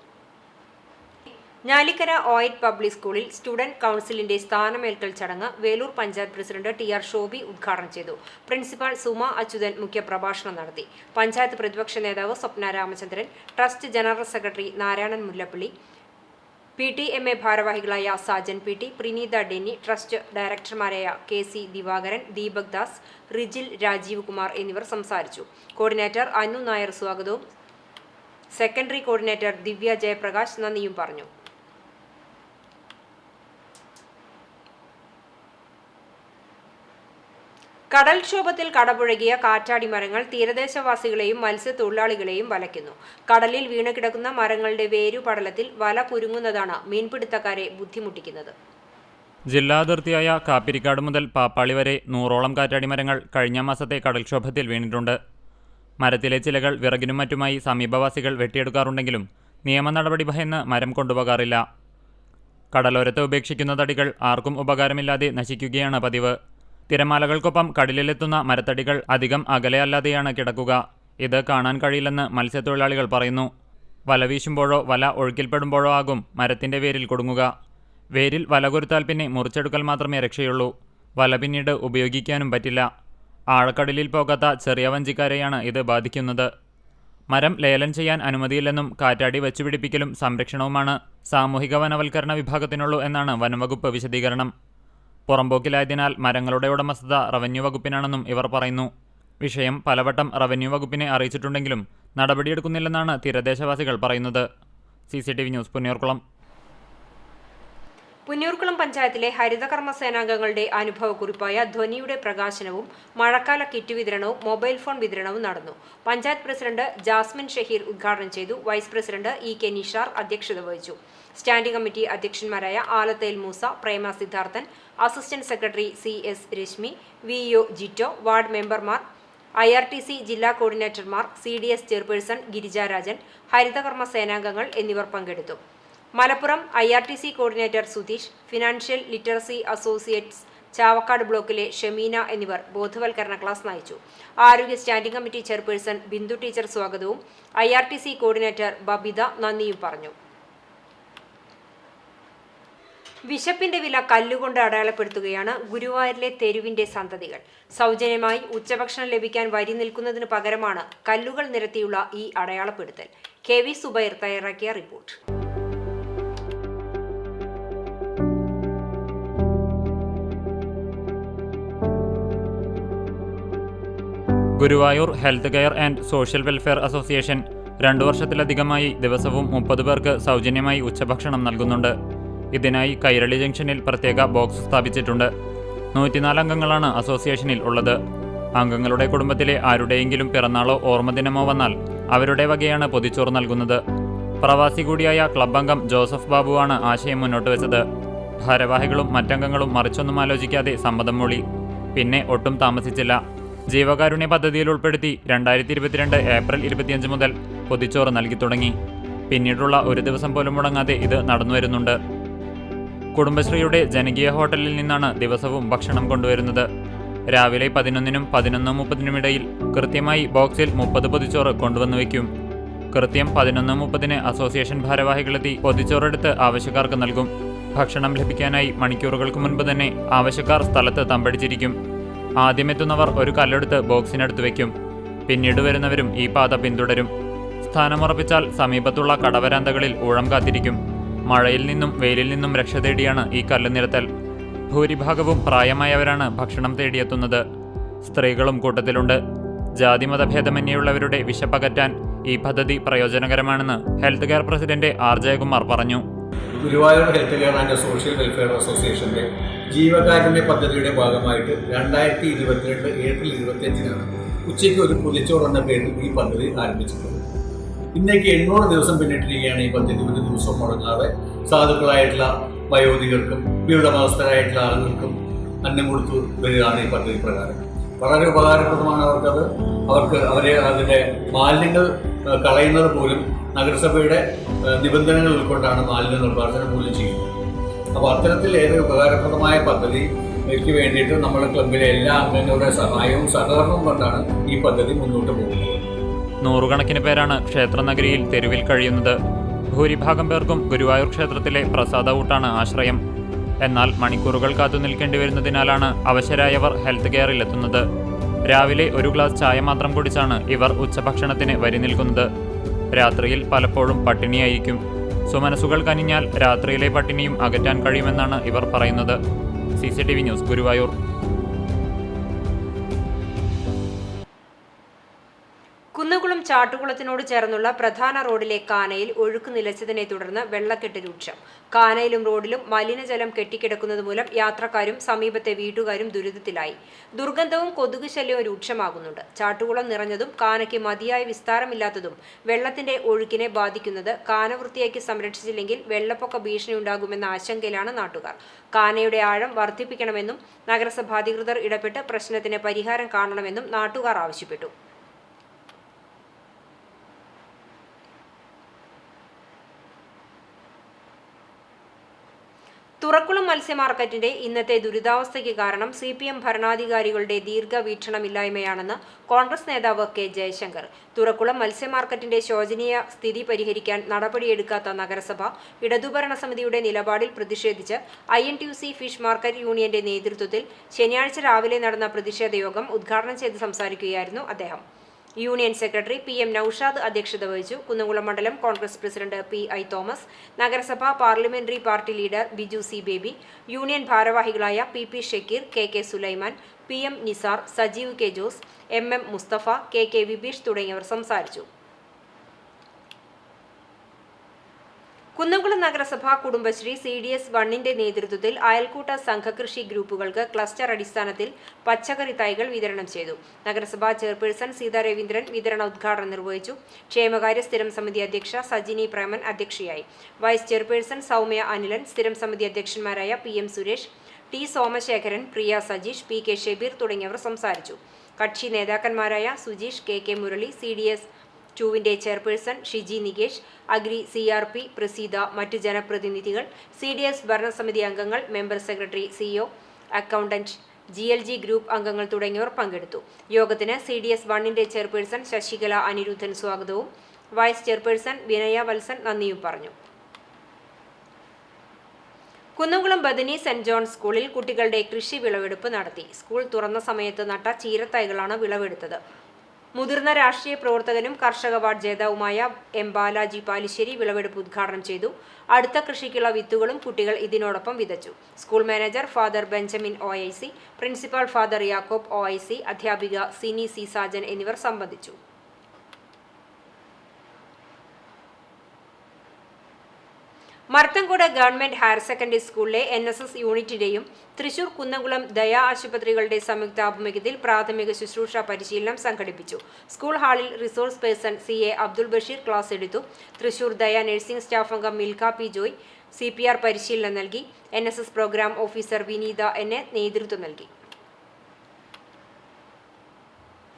ഞാലിക്കര ഓയിറ്റ് പബ്ലിക് സ്കൂളിൽ സ്റ്റുഡന്റ് കൗൺസിലിന്റെ സ്ഥാനമേൽക്കൽ ചടങ്ങ് വേലൂർ പഞ്ചായത്ത് പ്രസിഡന്റ് TR ഷോബി ഉദ്ഘാടനം ചെയ്തു. പ്രിൻസിപ്പാൾ സുമ അച്യുതൻ മുഖ്യപ്രഭാഷണം നടത്തി. പഞ്ചായത്ത് പ്രതിപക്ഷ നേതാവ് Swapna Ramachandran, trust general secretary Narayanan Mullappally, PTMA ഭാരവാഹികളായ സാജൻ PT, പ്രീനീത ഡെന്നി, ട്രസ്റ്റ് ഡയറക്ടർമാരായ KC ദിവാകരൻ, ദീപക് ദാസ്, റിജിൽ രാജീവ് കുമാർ എന്നിവർ സംസാരിച്ചു. കോർഡിനേറ്റർ അന്നു നായർ സ്വാഗതവും സെക്കൻഡറി കോർഡിനേറ്റർ ദിവ്യ ജയപ്രകാശ് നന്ദിയും പറഞ്ഞു. കടൽക്ഷോഭത്തിൽ കടപുഴകിയ കാറ്റാടി മരങ്ങൾ തീരദേശവാസികളെയും മത്സ്യത്തൊഴിലാളികളെയും വലയ്ക്കുന്നു. കടലിൽ വീണുകിടക്കുന്ന മരങ്ങളുടെ വേരുപടലത്തിൽ വല കുരുങ്ങുന്നതാണ് മീൻപിടുത്തക്കാരെ ബുദ്ധിമുട്ടിക്കുന്നത്. ജില്ലാ അതിർത്തിയായ കാപ്പിരിക്കാട് മുതൽ പാപ്പാളി വരെ 100ഓളം കാറ്റാടി മരങ്ങൾ കഴിഞ്ഞ മാസത്തെ കടൽക്ഷോഭത്തിൽ വീണിട്ടുണ്ട്. മരത്തിലെ ചിലകൾ വിറകിനും മറ്റുമായി സമീപവാസികൾ വെട്ടിയെടുക്കാറുണ്ടെങ്കിലും നിയമ നടപടി ഭയന്ന് മരം കൊണ്ടുപോകാറില്ല. കടലോരത്ത് ഉപേക്ഷിക്കുന്ന തടികൾ ആർക്കും ഉപകാരമില്ലാതെ നശിക്കുകയാണ് പതിവ്. തിരമാലകൾക്കൊപ്പം കടലിലെത്തുന്ന മരത്തടികൾ അധികം അകലെയല്ലാതെയാണ് കിടക്കുക. ഇത് കാണാൻ കഴിയില്ലെന്ന് മത്സ്യത്തൊഴിലാളികൾ പറയുന്നു. വല വീശുമ്പോഴോ വല ഒഴുക്കിൽപ്പെടുമ്പോഴോ ആകും മരത്തിൻ്റെ വേരിൽ കുടുങ്ങുക. വേരിൽ വല കൊരുത്താൽ പിന്നെ മുറിച്ചെടുക്കൽ മാത്രമേ രക്ഷയുള്ളൂ. വല പിന്നീട് ഉപയോഗിക്കാനും പറ്റില്ല. ആഴക്കടലിൽ പോകാത്ത ചെറിയ വഞ്ചിക്കാരെയാണ് ഇത് ബാധിക്കുന്നത്. മരം ലേലം ചെയ്യാൻ അനുമതിയില്ലെന്നും കാറ്റാടി വച്ചുപിടിപ്പിക്കലും സംരക്ഷണവുമാണ് സാമൂഹിക വനവൽക്കരണ വിഭാഗത്തിനുള്ളൂ എന്നാണ് വനംവകുപ്പ് വിശദീകരണം. പുറമ്പോക്കിലായതിനാൽ മരങ്ങളുടെ ഉടമസ്ഥത റവന്യൂ വകുപ്പിനാണെന്നും ഇവർ പറയുന്നു. വിഷയം പലവട്ടം റവന്യൂ വകുപ്പിനെ അറിയിച്ചിട്ടുണ്ടെങ്കിലും നടപടിയെടുക്കുന്നില്ലെന്നാണ് തീരദേശവാസികൾ പറയുന്നത്. CCTV news, Punnayurkulam. പുന്നയൂർക്കുളം പഞ്ചായത്തിലെ ഹരിതകർമ്മസേനാംഗങ്ങളുടെ അനുഭവക്കുറിപ്പായ ധ്വനിയുടെ പ്രകാശനവും മഴക്കാല കിറ്റ് വിതരണവും മൊബൈൽ ഫോൺ വിതരണവും നടന്നു. പഞ്ചായത്ത് പ്രസിഡന്റ് ജാസ്മിൻ ഷഹീർ ഉദ്ഘാടനം ചെയ്തു. വൈസ് പ്രസിഡന്റ് EK നിഷാർ അധ്യക്ഷത വഹിച്ചു. സ്റ്റാൻഡിംഗ് കമ്മിറ്റി അധ്യക്ഷന്മാരായ Alathel Moosa, Prema Sidharthan, assistant secretary CS Reshmi, VO Jito, ward മെമ്പർമാർ, IRTC ജില്ലാ കോർഡിനേറ്റർമാർ, CDS ചെയർപേഴ്സൺ ഗിരിജാരാജൻ, ഹരിതകർമ്മ സേനാംഗങ്ങൾ എന്നിവർ പങ്കെടുത്തു. Malappuram IRTC coordinator Sudheesh, financial literacy associates Chavakkad ബ്ലോക്കിലെ ഷമീന എന്നിവർ ബോധവൽക്കരണ ക്ലാസ് നയിച്ചു. ആരോഗ്യ standing committee chairperson Bindu teacher സ്വാഗതവും IRTC കോർഡിനേറ്റർ ബബിത നന്ദിയും പറഞ്ഞു. വിശപ്പിന്റെ വില കല്ലുകൊണ്ട് അടയാളപ്പെടുത്തുകയാണ് ഗുരുവായൂരിലെ തെരുവിന്റെ സന്തതികൾ. സൗജന്യമായി ഉച്ചഭക്ഷണം ലഭിക്കാൻ വരി നിൽക്കുന്നതിന് പകരമാണ് കല്ലുകൾ നിരത്തിയുള്ള ഈ അടയാളപ്പെടുത്തൽ. KV സുബൈർ തയ്യാറാക്കിയ report. Guruvayur health care and social welfare association 2 വർഷത്തിലധികമായി ദിവസവും 30 പേർക്ക് സൗജന്യമായി ഉച്ചഭക്ഷണം നൽകുന്നുണ്ട്. ഇതിനായി കൈരളി ജംഗ്ഷനിൽ പ്രത്യേക ബോക്സ് സ്ഥാപിച്ചിട്ടുണ്ട്. 104 അംഗങ്ങളാണ് അസോസിയേഷനിൽ ഉള്ളത്. അംഗങ്ങളുടെ കുടുംബത്തിലെ ആരുടെയെങ്കിലും പിറന്നാളോ ഓർമ്മദിനമോ വന്നാൽ അവരുടെ വകയാണ് പൊതിച്ചോറ് നൽകുന്നത്. പ്രവാസി കൂടിയായ ക്ലബ് അംഗം ജോസഫ് ബാബുവാണ് ആശയം മുന്നോട്ട് വെച്ചത്. ഭാരവാഹികളും മറ്റംഗങ്ങളും മറിച്ചൊന്നും ആലോചിക്കാതെ സമ്മതം മൂളി. പിന്നെ ഒട്ടും താമസിച്ചില്ല. ജീവകാരുണ്യ പദ്ധതിയിൽ ഉൾപ്പെടുത്തി 2022 ഏപ്രിൽ 25 മുതൽ പൊതിച്ചോറ് നൽകി തുടങ്ങി. പിന്നീടുള്ള ഒരു ദിവസം പോലും മുടങ്ങാതെ ഇത് നടന്നുവരുന്നുണ്ട്. കുടുംബശ്രീയുടെ ജനകീയ ഹോട്ടലിൽ നിന്നാണ് ദിവസവും ഭക്ഷണം കൊണ്ടുവരുന്നത്. രാവിലെ 11-നും 11:30-നും ഇടയിൽ കൃത്യമായി ബോക്സിൽ 30 പൊതിച്ചോറ് കൊണ്ടുവന്നു വയ്ക്കും. കൃത്യം 11:30-ന് അസോസിയേഷൻ ഭാരവാഹികളെത്തി പൊതിച്ചോറെടുത്ത് ആവശ്യക്കാർക്ക് നൽകും. ഭക്ഷണം ലഭിക്കാനായി മണിക്കൂറുകൾക്ക് മുൻപ് തന്നെ ആവശ്യക്കാർ സ്ഥലത്ത് തമ്പടിച്ചിരിക്കും. ആദ്യമെത്തുന്നവർ ഒരു കല്ലെടുത്ത് ബോക്സിനടുത്ത് വയ്ക്കും. പിന്നീട് വരുന്നവരും ഈ പാത പിന്തുടരും. സ്ഥാനമുറപ്പിച്ചാൽ സമീപത്തുള്ള കടവരാന്തകളിൽ ഊഴം കാത്തിരിക്കും. മഴയിൽ നിന്നും വെയിലിൽ നിന്നും രക്ഷ തേടിയാണ് ഈ കല്ല് നിരത്തൽ. ഭൂരിഭാഗവും പ്രായമായവരാണ് ഭക്ഷണം തേടിയെത്തുന്നത്. സ്ത്രീകളും കൂട്ടത്തിലുണ്ട്. ജാതിമതഭേദമന്യേയുള്ളവരുടെ വിശപ്പകറ്റാൻ ഈ പദ്ധതി പ്രയോജനകരമാണെന്ന് health care president R Jayakumar പറഞ്ഞു. Guruvayur health care and social welfare അസോസിയേഷൻ്റെ ജീവകാരുണ്യ പദ്ധതിയുടെ ഭാഗമായിട്ട് 2022 ഏപ്രിൽ 25-നാണ് ഉച്ചയ്ക്ക് ഒരു പൊതിച്ചോറ് എന്ന പേരിൽ ഈ പദ്ധതി ആരംഭിച്ചിട്ടുള്ളത്. ഇന്നേക്ക് 800 ദിവസം പിന്നിട്ടിരിക്കുകയാണ് ഈ പദ്ധതി ഒരു ദിവസം മുടങ്ങാതെ സാധുക്കളായിട്ടുള്ള വയോധികർക്കും വിവിധ മതസ്ഥരായിട്ടുള്ള ആളുകൾക്കും അന്നം കൊടുത്തു വരികയാണ് ഈ പദ്ധതി പ്രകാരം. വളരെ ഉപകാരപ്രദമാണ് അവരെ അതിൻ്റെ മാലിന്യങ്ങൾ കളയുന്നത് പോലും നഗരസഭയുടെ നിബന്ധനകൾ ഉൾക്കൊണ്ടാണ് മാലിന്യ നിർമ്മാർജ്ജനം പോലും ചെയ്യുന്നത്. അപ്പോൾ അത്തരത്തിൽ ഏറെ ഉപകാരപ്രദമായ പദ്ധതിക്ക് വേണ്ടിയിട്ട് നമ്മുടെ ക്ലബിലെ എല്ലാ അംഗങ്ങളുടെ സഹായവും സഹകരണവും കൊണ്ടാണ് ഈ പദ്ധതി മുന്നോട്ട് പോകുന്നത്. നൂറുകണക്കിന് പേരാണ് ക്ഷേത്രനഗരിയിൽ തെരുവിൽ കഴിയുന്നത്. ഭൂരിഭാഗം പേർക്കും ഗുരുവായൂർ ക്ഷേത്രത്തിലെ പ്രസാദകൂട്ടാണ് ആശ്രയം. എന്നാൽ മണിക്കൂറുകൾ കാത്തു നിൽക്കേണ്ടി വരുന്നതിനാലാണ് അവശരായവർ ഹെൽത്ത് കെയറിലെത്തുന്നത്. രാവിലെ ഒരു ഗ്ലാസ് ചായ മാത്രം കുടിച്ചാണ് ഇവർ ഉച്ചഭക്ഷണത്തിന് വരി നിൽക്കുന്നത്. രാത്രിയിൽ പലപ്പോഴും പട്ടിണിയായിരിക്കും. സുമനസുകൾ കനിഞ്ഞാൽ രാത്രിയിലെ പട്ടിണിയും അകറ്റാൻ കഴിയുമെന്നാണ് ഇവർ പറയുന്നത്. CCTV news, Guruvayur. കുന്നംകുളം ചാട്ടുകുളത്തിനോട് ചേർന്നുള്ള പ്രധാന റോഡിലെ കാനയിൽ ഒഴുക്ക് നിലച്ചതിനെ തുടർന്ന് വെള്ളക്കെട്ട് രൂക്ഷം. കാനയിലും റോഡിലും മലിനജലം കെട്ടിക്കിടക്കുന്നത് മൂലം യാത്രക്കാരും സമീപത്തെ വീട്ടുകാരും ദുരിതത്തിലായി. ദുർഗന്ധവും കൊതുക് ശല്യവും രൂക്ഷമാകുന്നുണ്ട്. ചാട്ടുകുളം നിറഞ്ഞതും കാനയ്ക്ക് മതിയായ വിസ്താരമില്ലാത്തതും വെള്ളത്തിന്റെ ഒഴുക്കിനെ ബാധിക്കുന്നത് കാന വൃത്തിയാക്കി സംരക്ഷിച്ചില്ലെങ്കിൽ വെള്ളപ്പൊക്ക ഭീഷണി ഉണ്ടാകുമെന്ന ആശങ്കയിലാണ് നാട്ടുകാർ. കാനയുടെ ആഴം വർദ്ധിപ്പിക്കണമെന്നും നഗരസഭാധികൃതർ ഇടപെട്ട് പ്രശ്നത്തിന് പരിഹാരം കാണണമെന്നും നാട്ടുകാർ ആവശ്യപ്പെട്ടു. തുറക്കുളം മത്സ്യമാർക്കറ്റിന്റെ ഇന്നത്തെ ദുരിതാവസ്ഥയ്ക്ക് കാരണം CPM ഭരണാധികാരികളുടെ ദീർഘവീക്ഷണമില്ലായ്മയാണെന്ന് കോൺഗ്രസ് നേതാവ് K. ജയശങ്കർ. തുറക്കുളം മത്സ്യമാർക്കറ്റിന്റെ ശോചനീയ സ്ഥിതി പരിഹരിക്കാൻ നടപടിയെടുക്കാത്ത നഗരസഭ ഇടതുഭരണ സമിതിയുടെ നിലപാടിൽ പ്രതിഷേധിച്ച് INTUC ഫിഷ് മാർക്കറ്റ് യൂണിയന്റെ നേതൃത്വത്തിൽ ശനിയാഴ്ച രാവിലെ നടന്ന പ്രതിഷേധ യോഗം ഉദ്ഘാടനം ചെയ്ത് സംസാരിക്കുകയായിരുന്നു അദ്ദേഹം. യൂണിയൻ സെക്രട്ടറി PM നൌഷാദ് അധ്യക്ഷത വഹിച്ചു. കുന്നംകുളം മണ്ഡലം കോൺഗ്രസ് പ്രസിഡന്റ് PI തോമസ്, നഗരസഭാ parliamentary party leader Biju C. Baby, union ഭാരവാഹികളായ PP Shakir, KK Sulaiman, PM Nisar, Sajeev K. Jose, MM Musthafa, KK Vibeesh തുടങ്ങിയവർ സംസാരിച്ചു. കുന്നംകുളം നഗരസഭ കുടുംബശ്രീ CDS 1-ന്റെ നേതൃത്വത്തിൽ അയൽക്കൂട്ട സംഘകൃഷി ഗ്രൂപ്പുകൾക്ക് ക്ലസ്റ്റർ അടിസ്ഥാനത്തിൽ പച്ചക്കറി തൈകൾ വിതരണം ചെയ്തു. നഗരസഭാ ചെയർപേഴ്സൺ സീതാ രവീന്ദ്രൻ വിതരണ ഉദ്ഘാടനം നിർവഹിച്ചു. ക്ഷേമകാര്യ സ്ഥിരം സമിതി അധ്യക്ഷ സജിനി പ്രേമൻ അധ്യക്ഷയായി. വൈസ് ചെയർപേഴ്സൺ സൗമ്യ അനിലൻ, സ്ഥിരം സമിതി അധ്യക്ഷന്മാരായ PM സുരേഷ്, T. സോമശേഖരൻ, പ്രിയ സജീഷ്, PK ഷബീർ തുടങ്ങിയവർ സംസാരിച്ചു. കക്ഷി നേതാക്കന്മാരായ സുജീഷ്, KK മുരളി, CDS 2-ന്റെ chairperson Shiji Nikesh, agri CRP Praseetha, മറ്റ് ജനപ്രതിനിധികൾ, CDS ഭരണസമിതി അംഗങ്ങൾ, member secretary, CEO, accountant, GLG group അംഗങ്ങൾ തുടങ്ങിയവർ പങ്കെടുത്തു. യോഗത്തിന് CDS 1-ന്റെ ചെയർപേഴ്സൺ ശശികല അനിരുദ്ധൻ സ്വാഗതവും വൈസ് ചെയർപേഴ്സൺ വിനയ വത്സൻ നന്ദിയും പറഞ്ഞു. കുന്നംകുളം ബദനി സെന്റ് ജോൺ സ്കൂളിൽ കുട്ടികളുടെ കൃഷി വിളവെടുപ്പ് നടത്തി. സ്കൂൾ തുറന്ന സമയത്ത് നട്ട ചീരത്തൈകളാണ് വിളവെടുത്തത്. മുതിർന്ന രാഷ്ട്രീയ പ്രവർത്തകനും കർഷക അവാർഡ് ജേതാവുമായ M. ബാലാജി പാലിശ്ശേരി വിളവെടുപ്പ് ഉദ്ഘാടനം ചെയ്തു. അടുത്ത കൃഷിക്കുള്ള വിത്തുകളും കുട്ടികൾ ഇതിനോടൊപ്പം വിതച്ചു. School manager father Benjamin OIC, principal father യാക്കോബ് OIC, അധ്യാപിക സിനി C. സാജൻ എന്നിവർ സംബന്ധിച്ചു. മർത്തങ്കോട് ഗവൺമെന്റ് ഹയർ സെക്കൻഡറി സ്കൂളിലെ NSS യൂണിറ്റിന്റെയും തൃശൂർ കുന്നംകുളം ദയ ആശുപത്രികളുടെ സംയുക്താഭിമുഖ്യത്തിൽ പ്രാഥമിക ശുശ്രൂഷ പരിശീലനം സംഘടിപ്പിച്ചു. സ്കൂൾ ഹാളിൽ resource person CA Abdul Basheer class എടുത്തു. തൃശൂർ ദയ നഴ്സിംഗ് സ്റ്റാഫ് അംഗം മിൽഖ P. ജോയ് CPR പരിശീലനം നൽകി. NSS programme officer Vineetha N. നേതൃത്വം നൽകി.